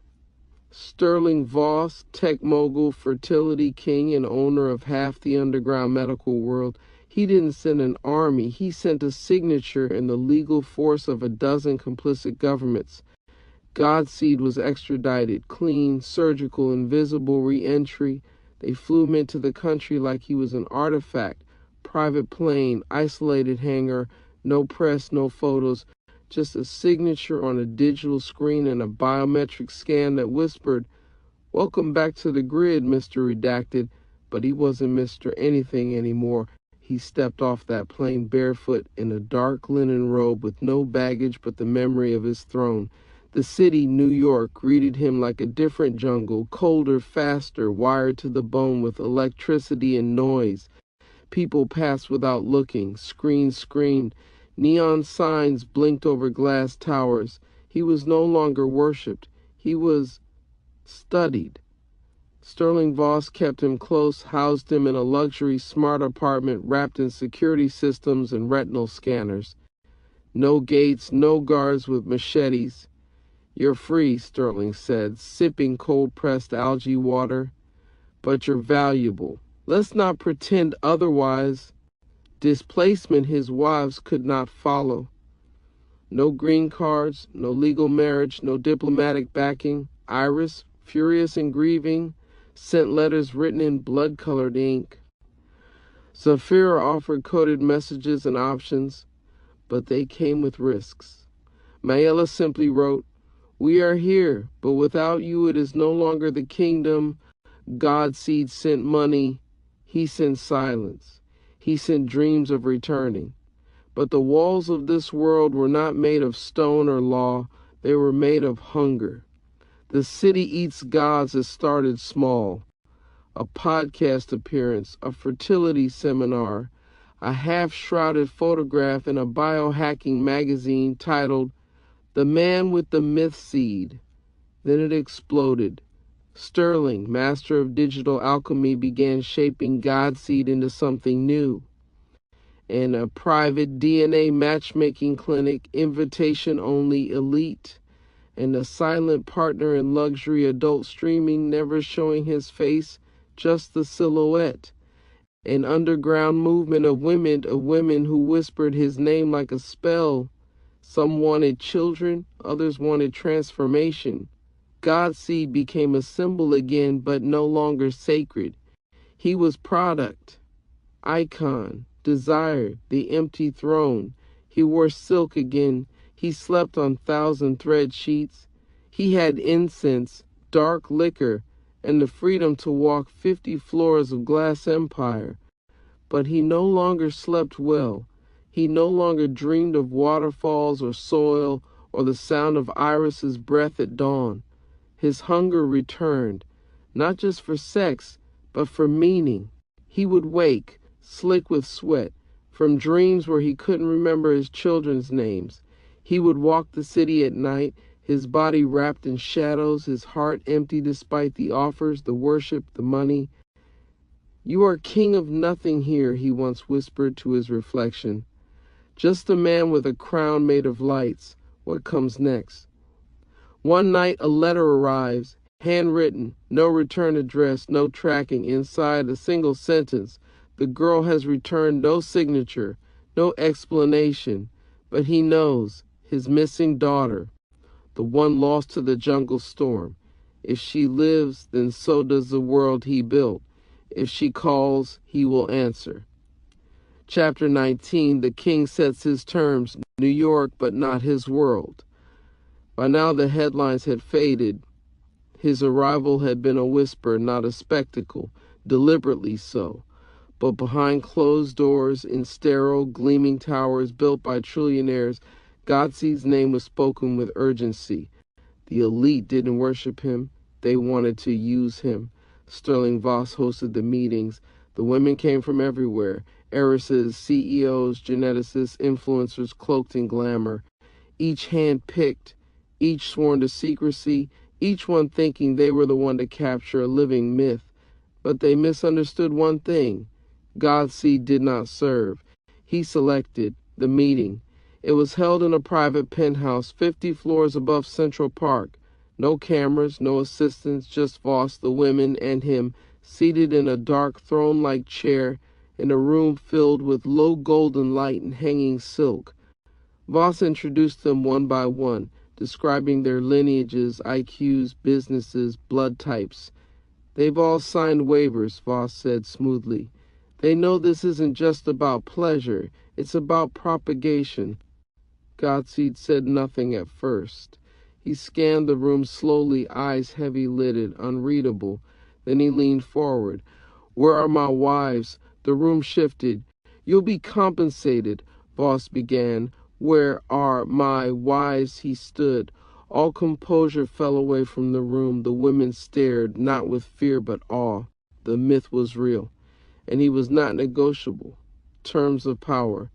Sterling Voss, tech mogul, fertility king, and owner of half the underground medical world. He didn't send an army. He sent a signature and the legal force of a dozen complicit governments. Godseed was extradited, clean, surgical, invisible re-entry. They flew him into the country like he was an artifact. Private plane, isolated hangar, no press, no photos, just a signature on a digital screen and a biometric scan that whispered, "Welcome back to the grid, Mr. Redacted." But he wasn't Mr. Anything anymore. He stepped off that plane barefoot in a dark linen robe with no baggage but the memory of his throne. The city, New York, greeted him like a different jungle, colder, faster, wired to the bone with electricity and noise. People passed without looking, screens screamed, neon signs blinked over glass towers. He was no longer worshipped. He was studied. Sterling Voss kept him close, housed him in a luxury smart apartment wrapped in security systems and retinal scanners. No gates, no guards with machetes. "You're free," Sterling said, sipping cold-pressed algae water. "But you're valuable. Let's not pretend otherwise." Displacement his wives could not follow. No green cards, no legal marriage, no diplomatic backing. Iris, furious and grieving, sent letters written in blood-colored ink. Zafira offered coded messages and options, but they came with risks. Mayela simply wrote, "We are here, but without you it is no longer the kingdom." Godseed sent money. He sent silence. He sent dreams of returning. But the walls of this world were not made of stone or law. They were made of hunger. The City Eats Gods has started small. A podcast appearance, a fertility seminar, a half-shrouded photograph in a biohacking magazine titled "The Man with the Myth Seed." Then it exploded. Sterling, master of digital alchemy, began shaping Godseed into something new. And a private DNA matchmaking clinic, invitation only, elite. And a silent partner in luxury adult streaming, never showing his face, just the silhouette. An underground movement of women who whispered his name like a spell. Some wanted children, others wanted transformation. Godseed became a symbol again, but no longer sacred. He was product, icon, desire, the empty throne. He wore silk again. He slept on 1,000-thread sheets. He had incense, dark liquor, and the freedom to walk 50 floors of glass empire. But he no longer slept well. He no longer dreamed of waterfalls or soil or the sound of Iris's breath at dawn. His hunger returned, not just for sex, but for meaning. He would wake, slick with sweat, from dreams where he couldn't remember his children's names. He would walk the city at night, his body wrapped in shadows, his heart empty despite the offers, the worship, the money. "You are king of nothing here," he once whispered to his reflection. "Just a man with a crown made of lights. What comes next?" One night a letter arrives, handwritten, no return address, no tracking. Inside a single sentence, the girl has returned, no signature, no explanation. But he knows, his missing daughter, the one lost to the jungle storm. If she lives, then so does the world he built. If she calls, he will answer. Chapter 19, the king sets his terms, New York, but not his world. By now the headlines had faded. His arrival had been a whisper, not a spectacle, deliberately so. But behind closed doors, in sterile, gleaming towers built by trillionaires, Godseed's name was spoken with urgency. The elite didn't worship him. They wanted to use him. Sterling Voss hosted the meetings. The women came from everywhere. Heiresses, CEOs, geneticists, influencers cloaked in glamour. Each hand-picked, each sworn to secrecy, each one thinking they were the one to capture a living myth. But they misunderstood one thing. Godseed did not serve. He selected the meeting. It was held in a private penthouse 50 floors above Central Park. No cameras, no assistants, just Voss, the women, and him, seated in a dark throne-like chair in a room filled with low golden light and hanging silk. Voss introduced them one by one, describing their lineages, IQs, businesses, blood types. "They've all signed waivers," Voss said smoothly. "They know this isn't just about pleasure, it's about propagation." Godseed said nothing at first. He scanned the room slowly, eyes heavy-lidded, unreadable. Then he leaned forward. "Where are my wives?" The room shifted. "You'll be compensated," Voss began. "Where are my wives?" He stood. All composure fell away from the room. The women stared, not with fear but awe. The myth was real, and he was not negotiable. Terms of power.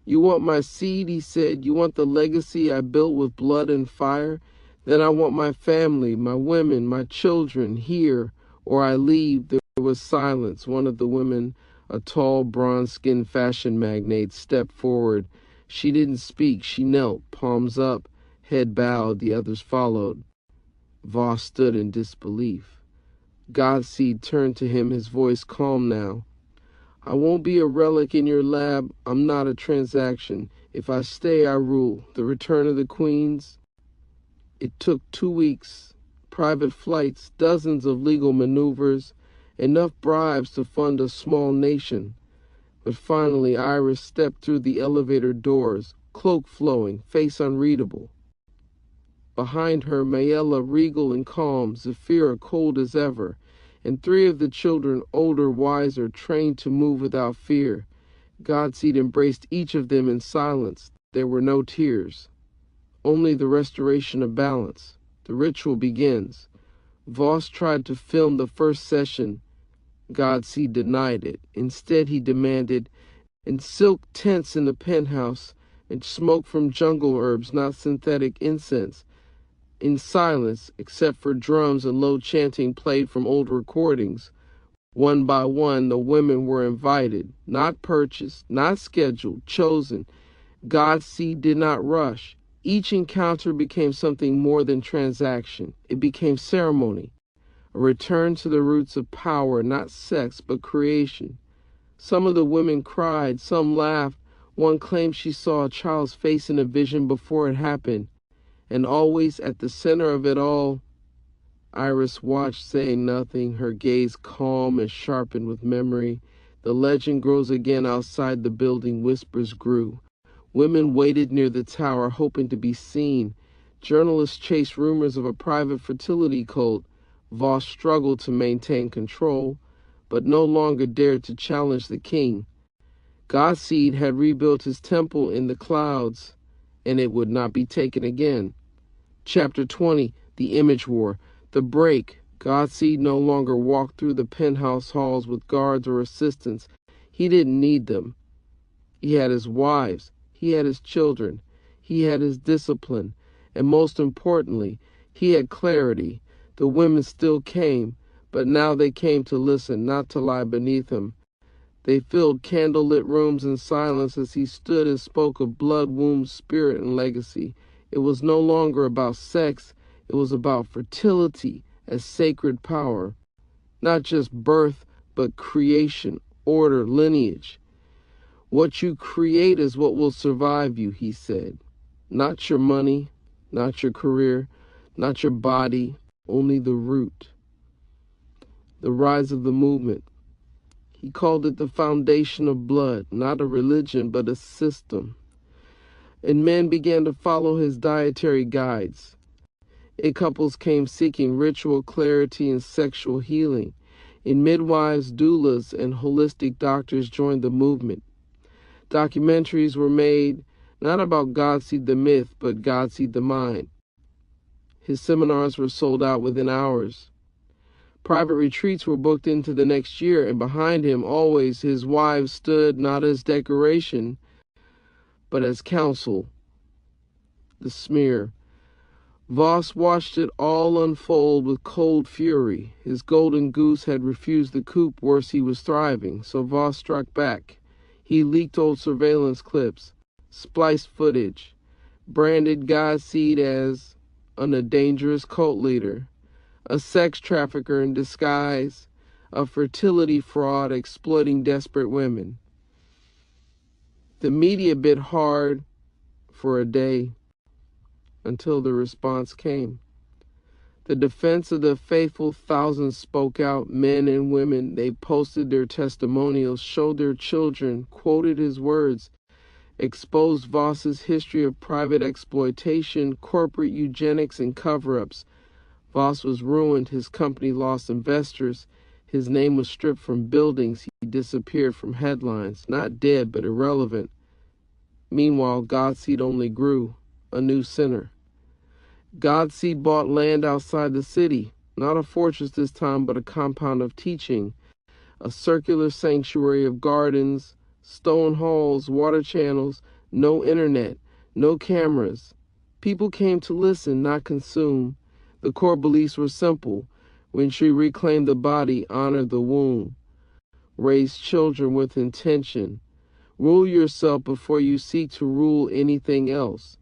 "You want my seed," he said. "You want the legacy I built with blood and fire? Then I want my family, my women, my children here, or I leave." There was silence. One of the women, a tall, bronze-skinned fashion magnate, stepped forward. She didn't speak. She knelt, palms up, head bowed. The others followed. Voss stood in disbelief. Godseed turned to him, his voice calm now. "I won't be a relic in your lab. I'm not a transaction. If I stay, I rule. The return of the queens." It took 2 weeks, private flights, dozens of legal maneuvers, enough bribes to fund a small nation. But finally Iris stepped through the elevator doors, cloak flowing, face unreadable. Behind her, Mayela, regal and calm, Zafira, cold as ever, and 3 of the children, older, wiser, trained to move without fear. Godseed embraced each of them in silence. There were no tears, only the restoration of balance. The ritual begins. Voss tried to film the first session. Godseed denied it. Instead, he demanded, in silk tents in the penthouse, and smoke from jungle herbs, not synthetic incense. In silence, except for drums and low chanting played from old recordings. One by one, the women were invited, not purchased, not scheduled, chosen. Godseed did not rush. Each encounter became something more than transaction. It became ceremony, a return to the roots of power, not sex, but creation. Some of the women cried, some laughed. One claimed she saw a child's face in a vision before it happened. And always at the center of it all, Iris watched, saying nothing, her gaze calm and sharpened with memory. The legend grows again outside the building. Whispers grew. Women waited near the tower, hoping to be seen. Journalists chased rumors of a private fertility cult. Voss struggled to maintain control, but no longer dared to challenge the king. Godseed had rebuilt his temple in the clouds, and it would not be taken again. Chapter 20, The Image War. The break. Godseed no longer walked through the penthouse halls with guards or assistants. He didn't need them. He had his wives. He had his children. He had his discipline. And most importantly, he had clarity. The women still came, but now they came to listen, not to lie beneath him. They filled candlelit rooms in silence as he stood and spoke of blood, womb, spirit, and legacy. It was no longer about sex. It was about fertility as sacred power. Not just birth, but creation, order, lineage. What you create is what will survive you, he said. Not your money, not your career, not your body, only the root. The rise of the movement. He called it the foundation of blood, not a religion, but a system. And men began to follow his dietary guides. In couples came seeking ritual clarity and sexual healing. In midwives, doulas, and holistic doctors joined the movement. Documentaries were made not about Godseed the myth, but Godseed the mind. His seminars were sold out within hours. Private retreats were booked into the next year, and behind him always his wives stood not as decoration, but as counsel. The smear. Voss watched it all unfold with cold fury. His golden goose had refused the coup. Worse, he was thriving, so Voss struck back. He leaked old surveillance clips, spliced footage, branded Godseed as a dangerous cult leader, a sex trafficker in disguise, a fertility fraud exploiting desperate women. The media bit hard for a day until the response came. The defense of the faithful thousands spoke out, men and women. They posted their testimonials, showed their children, quoted his words, exposed Voss's history of private exploitation, corporate eugenics, and cover-ups. Voss was ruined. His company lost investors. His name was stripped from buildings. He disappeared from headlines, not dead, but irrelevant. Meanwhile, Godseed only grew, a new sinner. Godseed bought land outside the city, not a fortress this time, but a compound of teaching, a circular sanctuary of gardens, stone halls, water channels, no internet, no cameras. People came to listen, not consume. The core beliefs were simple. When she reclaimed the body, honor the womb. Raise children with intention. Rule yourself before you seek to rule anything else.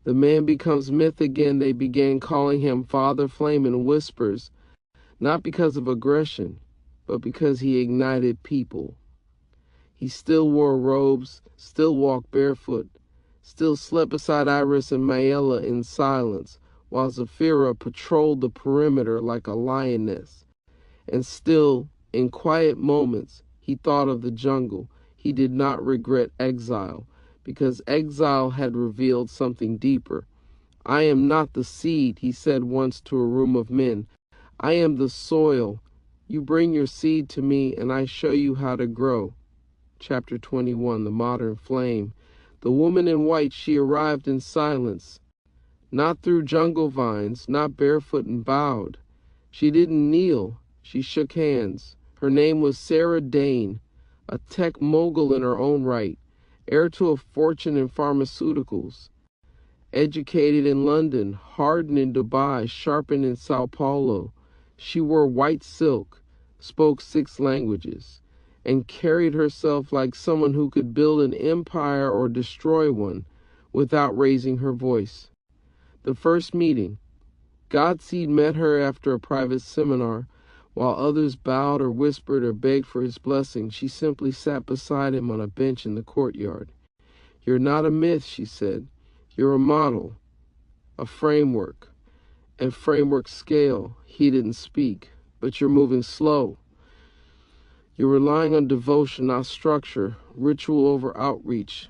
The man becomes myth again. They began calling him Father Flame in whispers, not because of aggression, but because he ignited people. He still wore robes, still walked barefoot, still slept beside Iris and Mayela in silence, while Zafira patrolled the perimeter like a lioness. And still, in quiet moments, he thought of the jungle. He did not regret exile, because exile had revealed something deeper. I am not the seed, he said once to a room of men. I am the soil. You bring your seed to me, and I show you how to grow. Chapter 21, The Modern Flame. The woman in white, she arrived in silence, not through jungle vines, not barefoot and bowed. She didn't kneel. She shook hands. Her name was Sarah Dane, a tech mogul in her own right, heir to a fortune in pharmaceuticals. Educated in London, hardened in Dubai, sharpened in Sao Paulo. She wore white silk, spoke 6 languages, and carried herself like someone who could build an empire or destroy one without raising her voice. The first meeting. Godseed met her after a private seminar. While others bowed or whispered or begged for his blessing, she simply sat beside him on a bench in the courtyard. You're not a myth, she said. You're a model, a framework. and framework scale. He didn't speak. But you're moving slow. You're relying on devotion, not structure, ritual over outreach.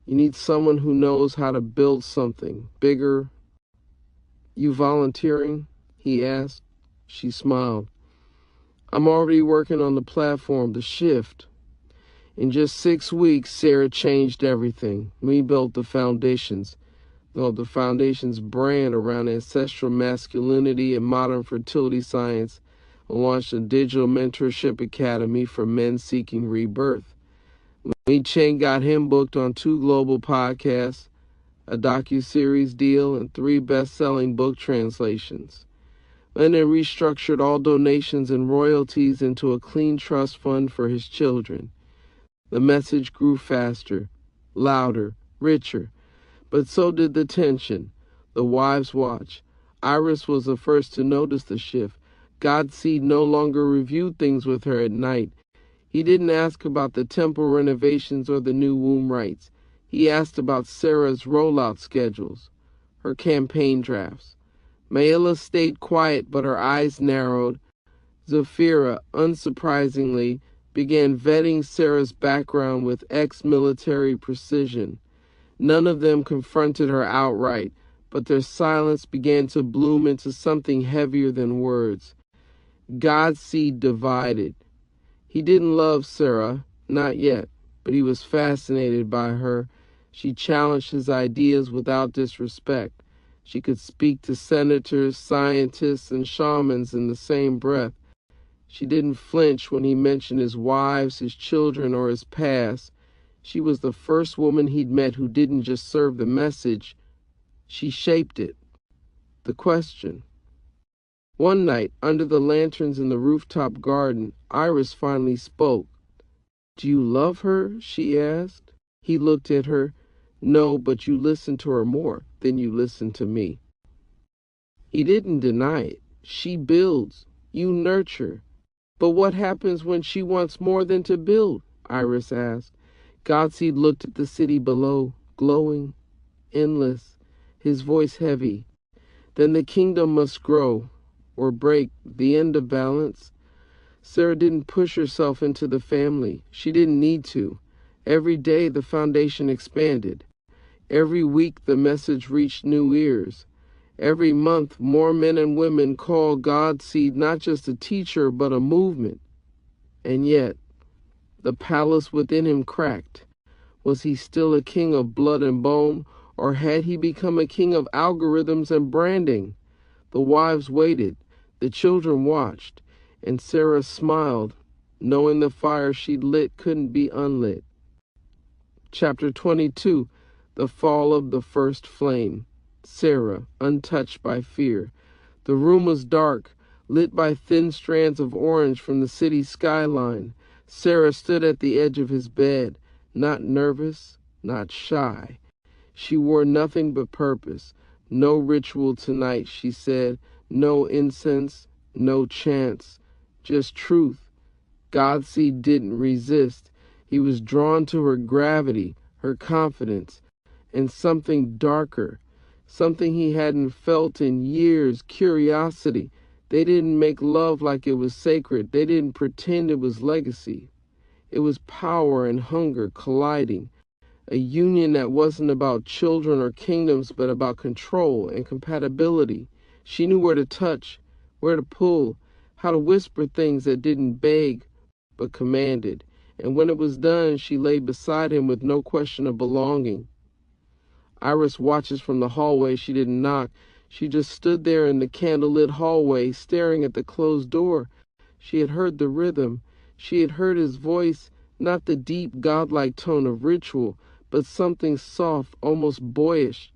You need someone who knows how to build something bigger. You volunteering? He asked. She smiled. I'm already working on the platform, the shift. In just 6 weeks, Sarah changed everything. We built the foundations. The foundation's brand around ancestral masculinity and modern fertility science, and launched a digital mentorship academy for men seeking rebirth. Lee Cheng got him booked on 2 global podcasts, a docuseries deal, and 3 best-selling book translations. And then restructured all donations and royalties into a clean trust fund for his children. The message grew faster, louder, richer. But so did the tension. The wives watch. Iris was the first to notice the shift. Godseed no longer reviewed things with her at night. He didn't ask about the temple renovations or the new womb rites. He asked about Sarah's rollout schedules, her campaign drafts. Mayela stayed quiet, but her eyes narrowed. Zafira, unsurprisingly, began vetting Sarah's background with ex-military precision. None of them confronted her outright, but their silence began to bloom into something heavier than words. Godseed divided. He didn't love Sarah, not yet, but he was fascinated by her. She challenged his ideas without disrespect. She could speak to senators, scientists, and shamans in the same breath. She didn't flinch when he mentioned his wives, his children, or his past. She was the first woman he'd met who didn't just serve the message, she shaped it. The question. One night, under the lanterns in the rooftop garden, Iris finally spoke. Do you love her? She asked. He looked at her. No, but you listen to her more than you listen to me. He didn't deny it. She builds. You nurture. But what happens when she wants more than to build? Iris asked. Godseed looked at the city below, glowing, endless, his voice heavy. Then the kingdom must grow, or break, the end of balance. Sarah didn't push herself into the family. She didn't need to. Every day the foundation expanded. Every week the message reached new ears. Every month more men and women called Godseed not just a teacher but a movement. And yet, the palace within him cracked. Was he still a king of blood and bone, or had he become a king of algorithms and branding? The wives waited, the children watched, and Sarah smiled, knowing the fire she'd lit couldn't be unlit. Chapter 22, The Fall of the First Flame. Sarah, untouched by fear. The room was dark, lit by thin strands of orange from the city skyline. Sarah stood at the edge of his bed, not nervous, not shy. She wore nothing but purpose. No ritual tonight, she said. No incense, no chants, just truth. Godseed didn't resist. He was drawn to her gravity, her confidence, and something darker, something he hadn't felt in years, curiosity. They didn't make love like it was sacred. They didn't pretend it was legacy. It was power and hunger colliding, a union that wasn't about children or kingdoms, but about control and compatibility. She knew where to touch, where to pull, how to whisper things that didn't beg, but commanded. And when it was done, she lay beside him with no question of belonging. Iris watches from the hallway. She didn't knock. She just stood there in the candlelit hallway, staring at the closed door. She had heard the rhythm. She had heard his voice, not the deep, godlike tone of ritual, but something soft, almost boyish.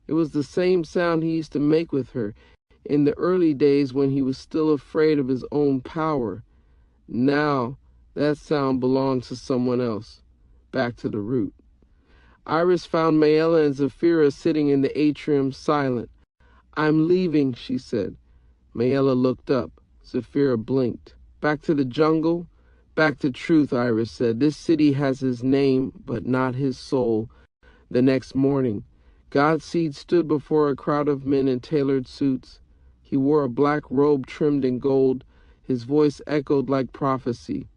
It was the same sound he used to make with her in the early days when he was still afraid of his own power. Now, that sound belonged to someone else, back to the root. Iris found Mayela and Zafira sitting in the atrium, silent. I'm leaving, she said. Mayela looked up. Zafira blinked. Back to the jungle? Back to truth, Iris said. This city has his name, but not his soul. The next morning, Godseed stood before a crowd of men in tailored suits. He wore a black robe trimmed in gold. His voice echoed like prophecy.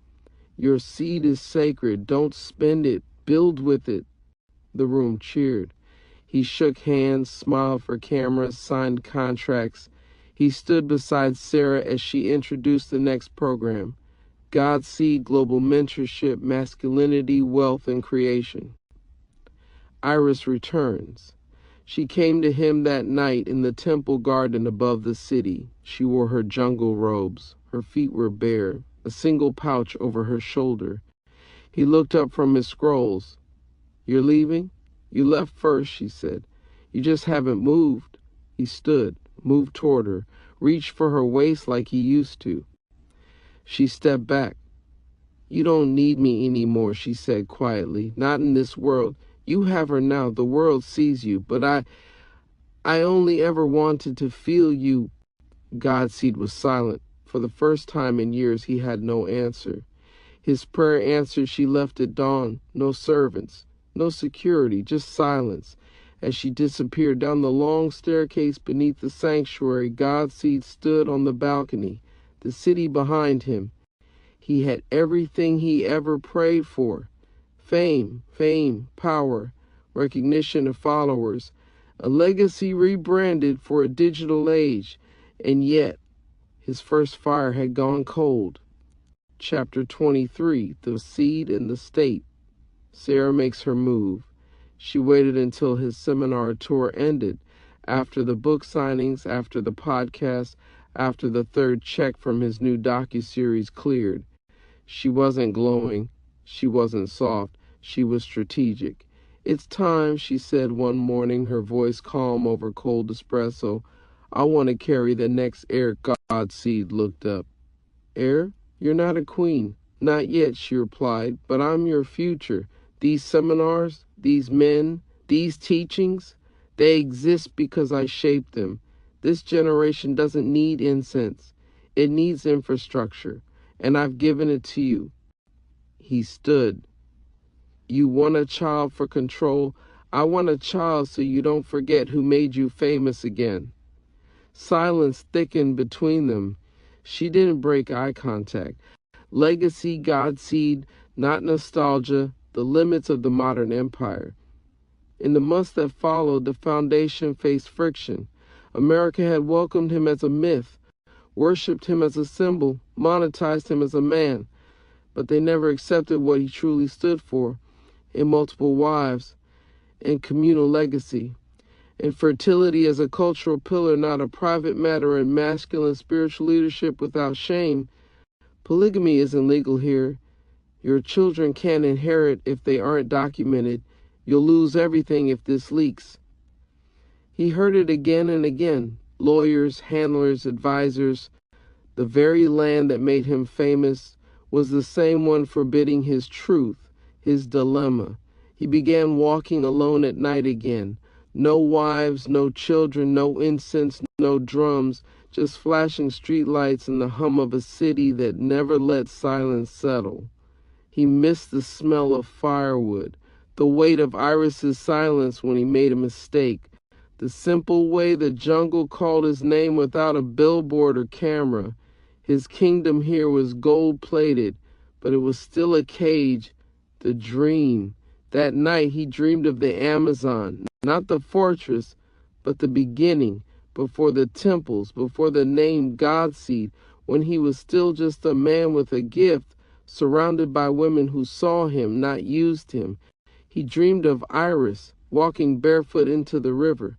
Your seed is sacred. Don't spend it. Build with it. The room cheered. He shook hands, smiled for cameras, signed contracts. He stood beside Sarah as she introduced the next program. Godseed Global Mentorship, Masculinity, Wealth, and Creation. Iris returns. She came to him that night in the temple garden above the city. She wore her jungle robes. Her feet were bare, a single pouch over her shoulder. He looked up from his scrolls. You're leaving? You left first, she said. You just haven't moved. He stood, moved toward her, reached for her waist like he used to. She stepped back. You don't need me anymore, she said quietly. Not in this world. You have her now. The world sees you. But I only ever wanted to feel you. Godseed was silent. For the first time in years, he had no answer. His prayer answered, she left at dawn. No servants, no security, just silence. As she disappeared down the long staircase beneath the sanctuary, Godseed stood on the balcony, the city behind him. He had everything he ever prayed for. Fame, power, recognition of followers, a legacy rebranded for a digital age, and yet his first fire had gone cold. Chapter 23, The Seed and the State. Sarah makes her move. She waited until his seminar tour ended, after the book signings, after the podcast, after the third check from his new docuseries cleared. She wasn't glowing. She wasn't soft. She was strategic. It's time, she said one morning, her voice calm over cold espresso. I want to carry the next heir. Godseed looked up. Heir? You're not a queen. Not yet, she replied, but I'm your future. These seminars, these men, these teachings, they exist because I shaped them. This generation doesn't need incense. It needs infrastructure, and I've given it to you. He stood. You want a child for control? I want a child so you don't forget who made you famous again. Silence thickened between them. She didn't break eye contact. Legacy, Godseed, not nostalgia, the limits of the modern empire. In the months that followed, the foundation faced friction. America had welcomed him as a myth, worshipped him as a symbol, monetized him as a man, but they never accepted what he truly stood for, in multiple wives, and communal legacy, and fertility as a cultural pillar, not a private matter, and masculine spiritual leadership without shame. Polygamy isn't legal here. Your children can't inherit if they aren't documented. You'll lose everything if this leaks. He heard it again and again. Lawyers, handlers, advisors. The very land that made him famous was the same one forbidding his truth, his dilemma. He began walking alone at night again. No wives, no children, no incense, no drums, just flashing streetlights and the hum of a city that never let silence settle. He missed the smell of firewood, the weight of Iris's silence when he made a mistake, the simple way the jungle called his name without a billboard or camera. His kingdom here was gold-plated, but it was still a cage, the dream. That night he dreamed of the Amazon, not the fortress, but the beginning, before the temples, before the name Godseed, when he was still just a man with a gift, surrounded by women who saw him, not used him. He dreamed of Iris, walking barefoot into the river.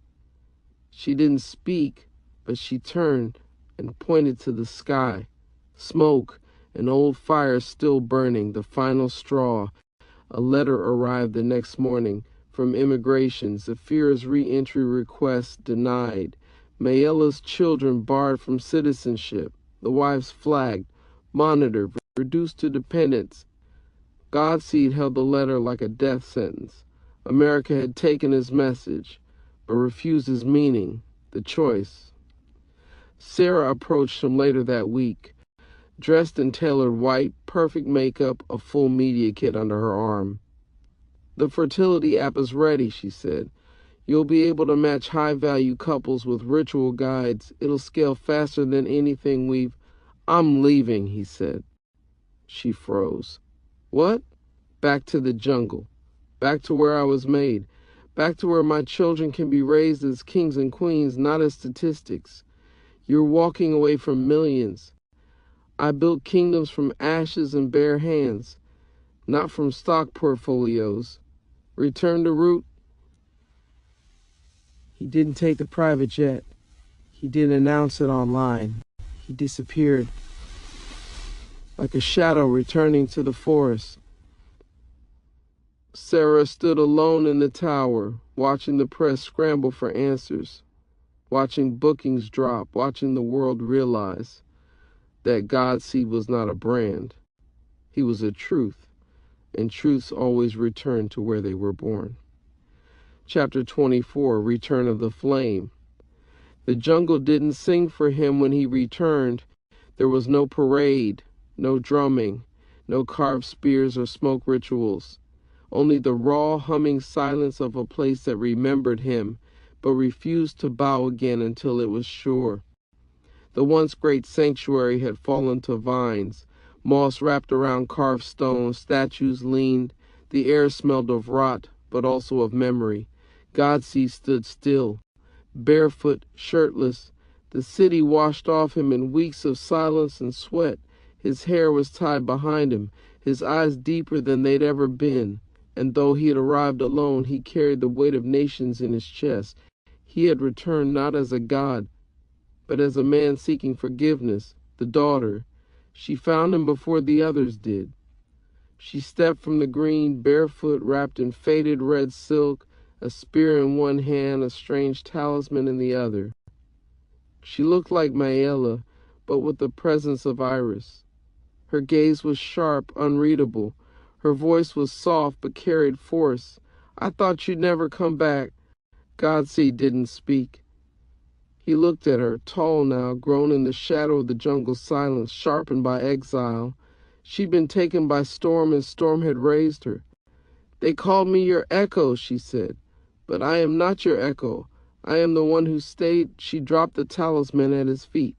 She didn't speak, but she turned and pointed to the sky. Smoke, an old fire still burning, the final straw. A letter arrived the next morning from immigration. Zafira's re-entry request denied. Mayela's children barred from citizenship. The wives flagged, monitored, reduced to dependence. Godseed held the letter like a death sentence. America had taken his message, but refused his meaning, the choice. Sarah approached him later that week, dressed in tailored white, perfect makeup, a full media kit under her arm. The fertility app is ready, she said. You'll be able to match high-value couples with ritual guides. It'll scale faster than anything we've... I'm leaving, he said. She froze. What? Back to the jungle. Back to where I was made. Back to where my children can be raised as kings and queens, not as statistics. You're walking away from millions. I built kingdoms from ashes and bare hands, not from stock portfolios. Return to root. He didn't take the private jet. He didn't announce it online. He disappeared like a shadow returning to the forest. Sarah stood alone in the tower, watching the press scramble for answers, watching bookings drop, watching the world realize that Godseed was not a brand. He was a truth, and truths always return to where they were born. Chapter 24, Return of the Flame. The jungle didn't sing for him when he returned. There was no parade, no drumming, no carved spears or smoke rituals. Only the raw, humming silence of a place that remembered him, but refused to bow again until it was sure. The once great sanctuary had fallen to vines. Moss wrapped around carved stones, statues leaned. The air smelled of rot, but also of memory. Godseed stood still, barefoot, shirtless. The city washed off him in weeks of silence and sweat. His hair was tied behind him, his eyes deeper than they'd ever been. And though he had arrived alone, he carried the weight of nations in his chest. He had returned not as a god, but as a man seeking forgiveness, the daughter. She found him before the others did. She stepped from the green, barefoot, wrapped in faded red silk, a spear in one hand, a strange talisman in the other. She looked like Mayela, but with the presence of Iris. Her gaze was sharp, unreadable. Her voice was soft, but carried force. I thought you'd never come back. Godseed didn't speak. He looked at her, tall now, grown in the shadow of the jungle's silence, sharpened by exile. She'd been taken by storm, and storm had raised her. They called me your echo, she said. But I am not your echo. I am the one who stayed. She dropped the talisman at his feet,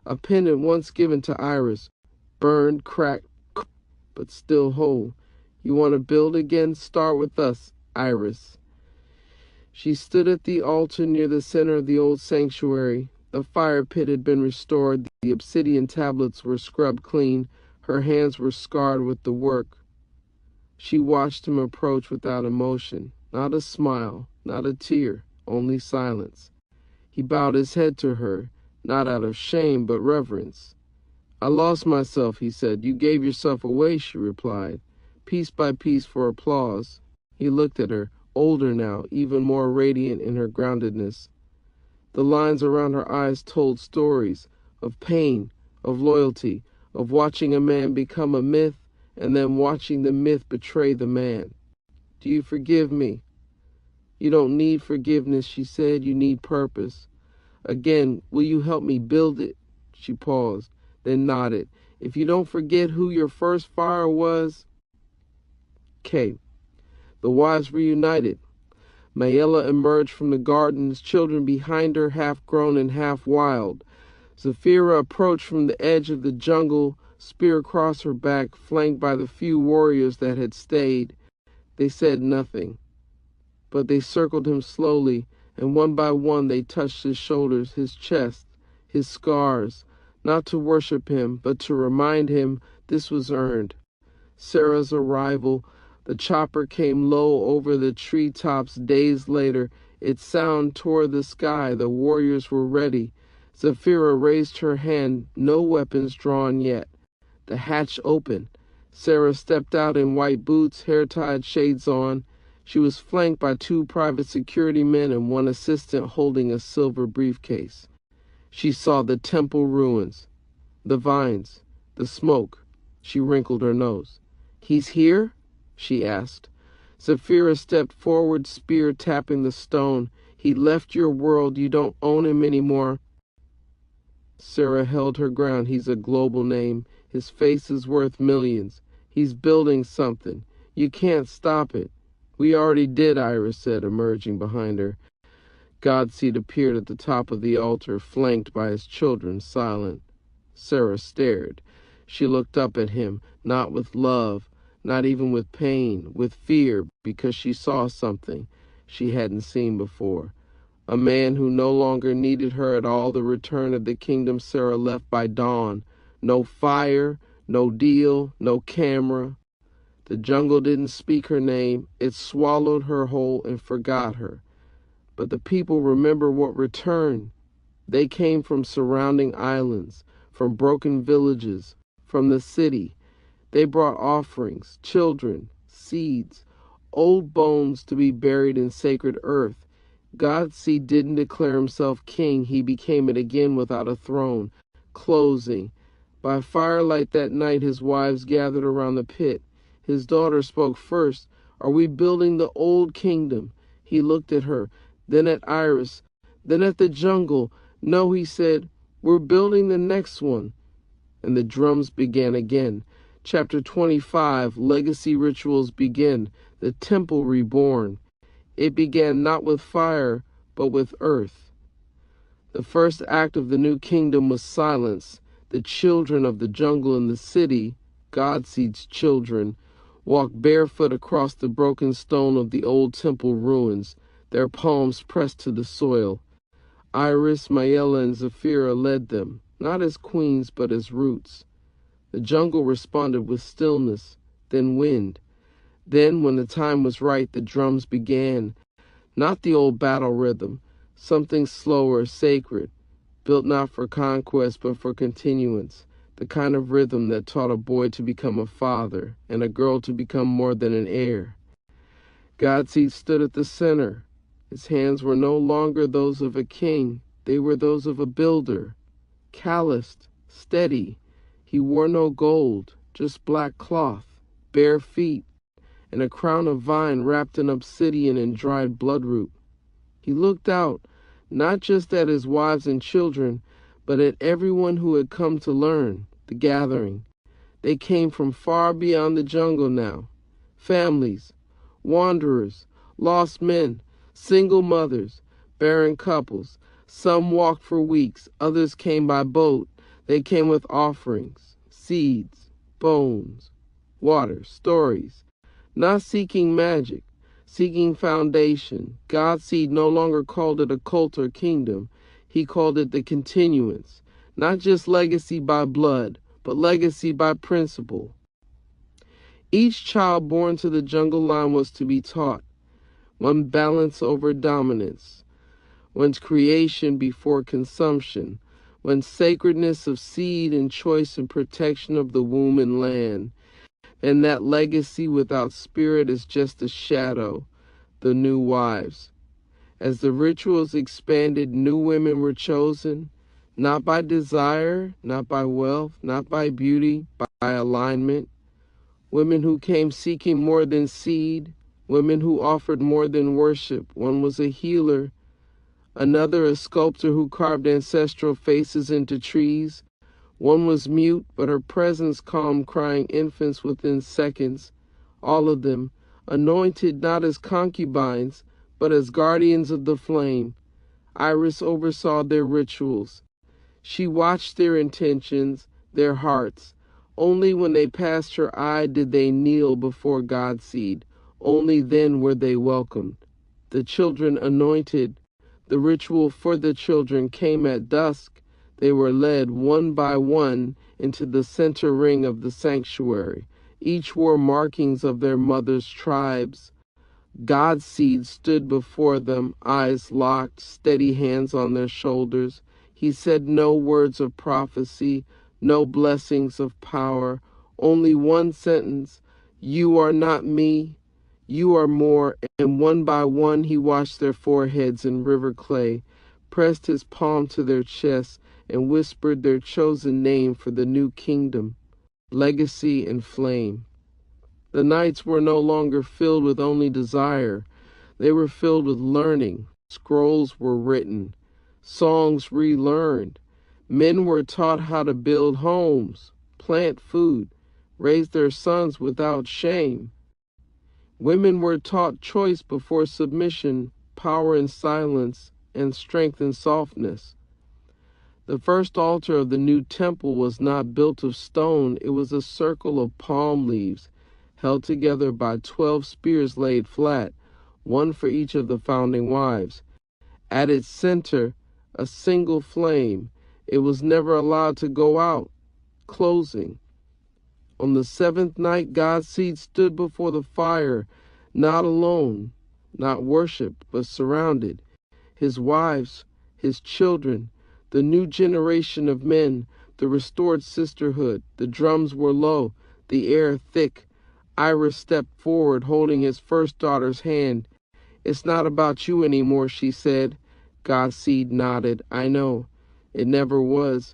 a pendant once given to Iris, burned, cracked, but still whole. You want to build again? Start with us, Iris. She stood at the altar near the center of the old sanctuary. The fire pit had been restored. The obsidian tablets were scrubbed clean. Her hands were scarred with the work. She watched him approach without emotion. Not a smile, not a tear, only silence. He bowed his head to her, not out of shame, but reverence. I lost myself, he said. You gave yourself away, she replied, piece by piece for applause. He looked at her, older now, even more radiant in her groundedness. The lines around her eyes told stories of pain, of loyalty, of watching a man become a myth, and then watching the myth betray the man. Do you forgive me? You don't need forgiveness, she said. You need purpose. Again, will you help me build it? She paused, then nodded. If you don't forget who your first fire was... The wives reunited. Mayela emerged from the garden's children behind her, half grown and half wild. Zafira approached from the edge of the jungle, spear across her back, flanked by the few warriors that had stayed. They said nothing, but they circled him slowly, and one by one they touched his shoulders, his chest, his scars, not to worship him, but to remind him this was earned. Sarah's arrival, the chopper came low over the treetops days later. Its sound tore the sky. The warriors were ready. Zafira raised her hand, no weapons drawn yet. The hatch opened. Sarah stepped out in white boots, hair tied, shades on. She was flanked by 2 private security men and 1 assistant holding a silver briefcase. She saw the temple ruins, the vines, the smoke. She wrinkled her nose. He's here? She asked. Zafira stepped forward, spear tapping the stone. He left your world. You don't own him anymore. Sarah held her ground. He's a global name. His face is worth millions. He's building something. You can't stop it. We already did, Iris said, emerging behind her. Godseed appeared at the top of the altar, flanked by his children, silent. Sarah stared. She looked up at him, not with love, not even with pain, with fear, because she saw something she hadn't seen before. A man who no longer needed her at all, the return of the kingdom Sarah left by dawn. No fire, no deal, no camera. The jungle didn't speak her name. It swallowed her whole and forgot her. But the people remember what returned. They came from surrounding islands, from broken villages, from the city. They brought offerings, children, seeds, old bones to be buried in sacred earth. Godseed didn't declare himself king. He became it again without a throne. Closing. By firelight that night, his wives gathered around the pit. His daughter spoke first. Are we building the old kingdom? He looked at her, then at Iris, then at the jungle. No, he said, we're building the next one. And the drums began again. Chapter 25, Legacy Rituals begin. The temple reborn. It began not with fire, but with earth. The first act of the new kingdom was silence. The children of the jungle and the city, Godseed's children, walked barefoot across the broken stone of the old temple ruins, their palms pressed to the soil. Iris, Mayela, and Zafira led them, not as queens, but as roots. The jungle responded with stillness, then wind. Then, when the time was right, the drums began. Not the old battle rhythm, something slower, sacred, built not for conquest, but for continuance. The kind of rhythm that taught a boy to become a father and a girl to become more than an heir. Godseed stood at the center. His hands were no longer those of a king. They were those of a builder. Calloused, steady. He wore no gold, just black cloth, bare feet, and a crown of vine wrapped in obsidian and dried bloodroot. He looked out, not just at his wives and children, but at everyone who had come to learn, the gathering. They came from far beyond the jungle now. Families, wanderers, lost men, single mothers, barren couples. Some walked for weeks, others came by boat. They came with offerings, seeds, bones, water, stories. Not seeking magic, seeking foundation. Godseed no longer called it a cult or kingdom. He called it the continuance. Not just legacy by blood, but legacy by principle. Each child born to the jungle line was to be taught. One balance over dominance. One's creation before consumption. One sacredness of seed and choice and protection of the womb and land. And that legacy without spirit is just a shadow, the new wives. As the rituals expanded, new women were chosen, not by desire, not by wealth, not by beauty, by alignment. Women who came seeking more than seed, women who offered more than worship. One was a healer, another a sculptor who carved ancestral faces into trees. One was mute, but her presence calmed crying infants within seconds. All of them, anointed not as concubines, but as guardians of the flame. Iris oversaw their rituals. She watched their intentions, their hearts. Only when they passed her eye did they kneel before Godseed. Only then were they welcomed. The children anointed. The ritual for the children came at dusk. They were led one by one into the center ring of the sanctuary. Each wore markings of their mother's tribes. Godseed stood before them, eyes locked, steady hands on their shoulders. He said no words of prophecy, no blessings of power, only one sentence, "You are not me, you are more." And one by one he washed their foreheads in river clay, pressed his palm to their chests, and whispered their chosen name for the new kingdom, legacy and flame. The nights were no longer filled with only desire. They were filled with learning. Scrolls were written, songs relearned. Men were taught how to build homes, plant food, raise their sons without shame. Women were taught choice before submission, power in silence, and strength in softness. The first altar of the new temple was not built of stone. It was a circle of palm leaves, held together by 12 spears laid flat, one for each of the founding wives. At its center, a single flame. It was never allowed to go out. Closing. On the seventh night, Godseed stood before the fire, not alone, not worshipped, but surrounded. His wives, his children, the new generation of men, the restored sisterhood. The drums were low, the air thick. Iris stepped forward, holding his first daughter's hand. "It's not about you anymore," she said. Godseed nodded. "I know. It never was."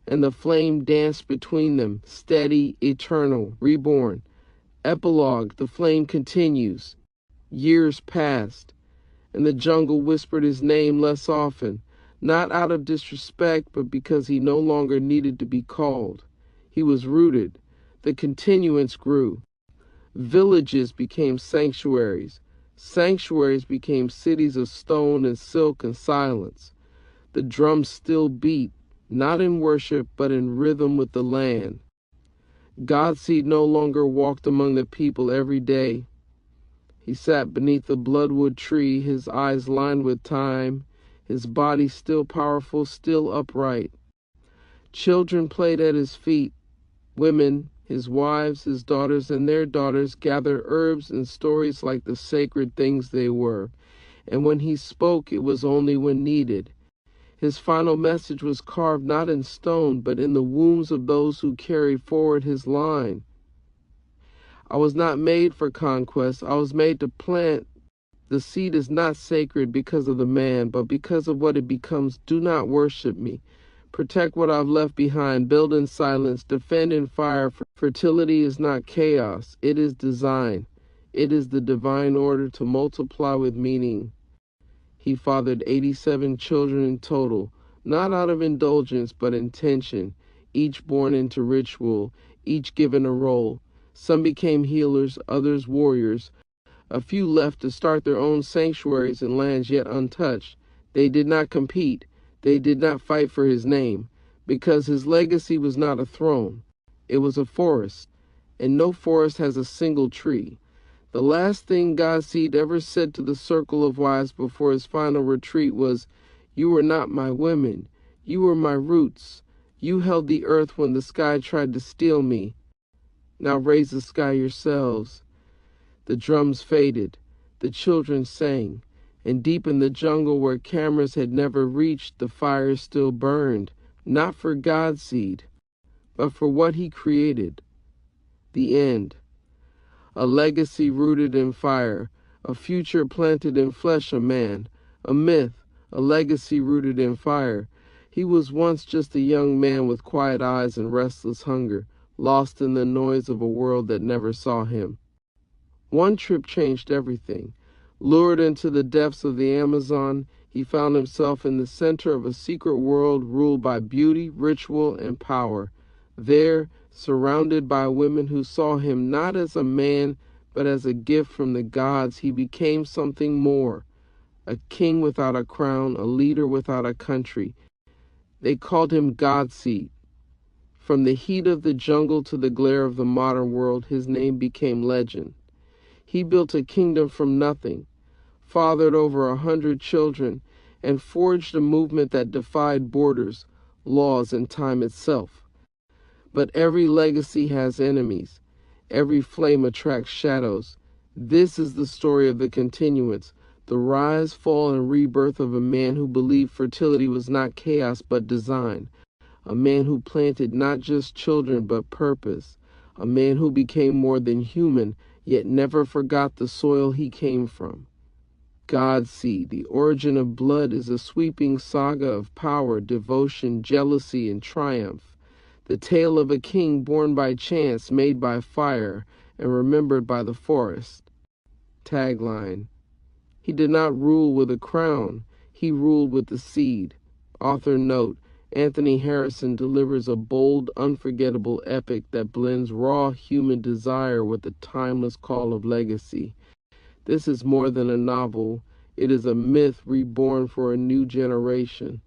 And the flame danced between them, steady, eternal, reborn. Epilogue, the flame continues. Years passed, and the jungle whispered his name less often, not out of disrespect, but because he no longer needed to be called. He was rooted. The continuance grew. Villages became sanctuaries. Sanctuaries became cities of stone and silk and silence. The drums still beat, not in worship, but in rhythm with the land. Godseed no longer walked among the people every day. He sat beneath the bloodwood tree, his eyes lined with time, his body still powerful, still upright. Children played at his feet. Women, his wives, his daughters, and their daughters gathered herbs and stories like the sacred things they were. And when he spoke, it was only when needed. His final message was carved not in stone, but in the wombs of those who carried forward his line. I was not made for conquest. I was made to plant. The seed is not sacred because of the man, but because of what it becomes. Do not worship me. Protect what I've left behind. Build in silence. Defend in fire. Fertility is not chaos. It is design. It is the divine order to multiply with meaning. He fathered 87 children in total, not out of indulgence, but intention, each born into ritual, each given a role. Some became healers, others warriors. A few left to start their own sanctuaries in lands yet untouched. They did not compete. They did not fight for his name, because his legacy was not a throne. It was a forest, and no forest has a single tree. The last thing Godseed ever said to the circle of wives before his final retreat was, "You were not my women. You were my roots. You held the earth when the sky tried to steal me. Now raise the sky yourselves." The drums faded. The children sang. And deep in the jungle where cameras had never reached, the fire still burned, not for Godseed, but for what he created. The end. A legacy rooted in fire, a future planted in flesh of man, a myth, a legacy rooted in fire. He was once just a young man with quiet eyes and restless hunger, lost in the noise of a world that never saw him. One trip changed everything. Lured into the depths of the Amazon, he found himself in the center of a secret world ruled by beauty, ritual, and power. There, surrounded by women who saw him not as a man, but as a gift from the gods, he became something more. A king without a crown, a leader without a country. They called him Godseed. From the heat of the jungle to the glare of the modern world, his name became legend. He built a kingdom from nothing, fathered over 100 children, and forged a movement that defied borders, laws, and time itself. But every legacy has enemies. Every flame attracts shadows. This is the story of the continuance, the rise, fall, and rebirth of a man who believed fertility was not chaos but design, a man who planted not just children but purpose, a man who became more than human, yet never forgot the soil he came from. Godseed, the origin of blood, is a sweeping saga of power, devotion, jealousy, and triumph. The tale of a king born by chance, made by fire, and remembered by the forest. Tagline: he did not rule with a crown, he ruled with the seed. Author note: Anthony Harrison delivers a bold, unforgettable epic that blends raw human desire with the timeless call of legacy. This is more than a novel. It is a myth reborn for a new generation.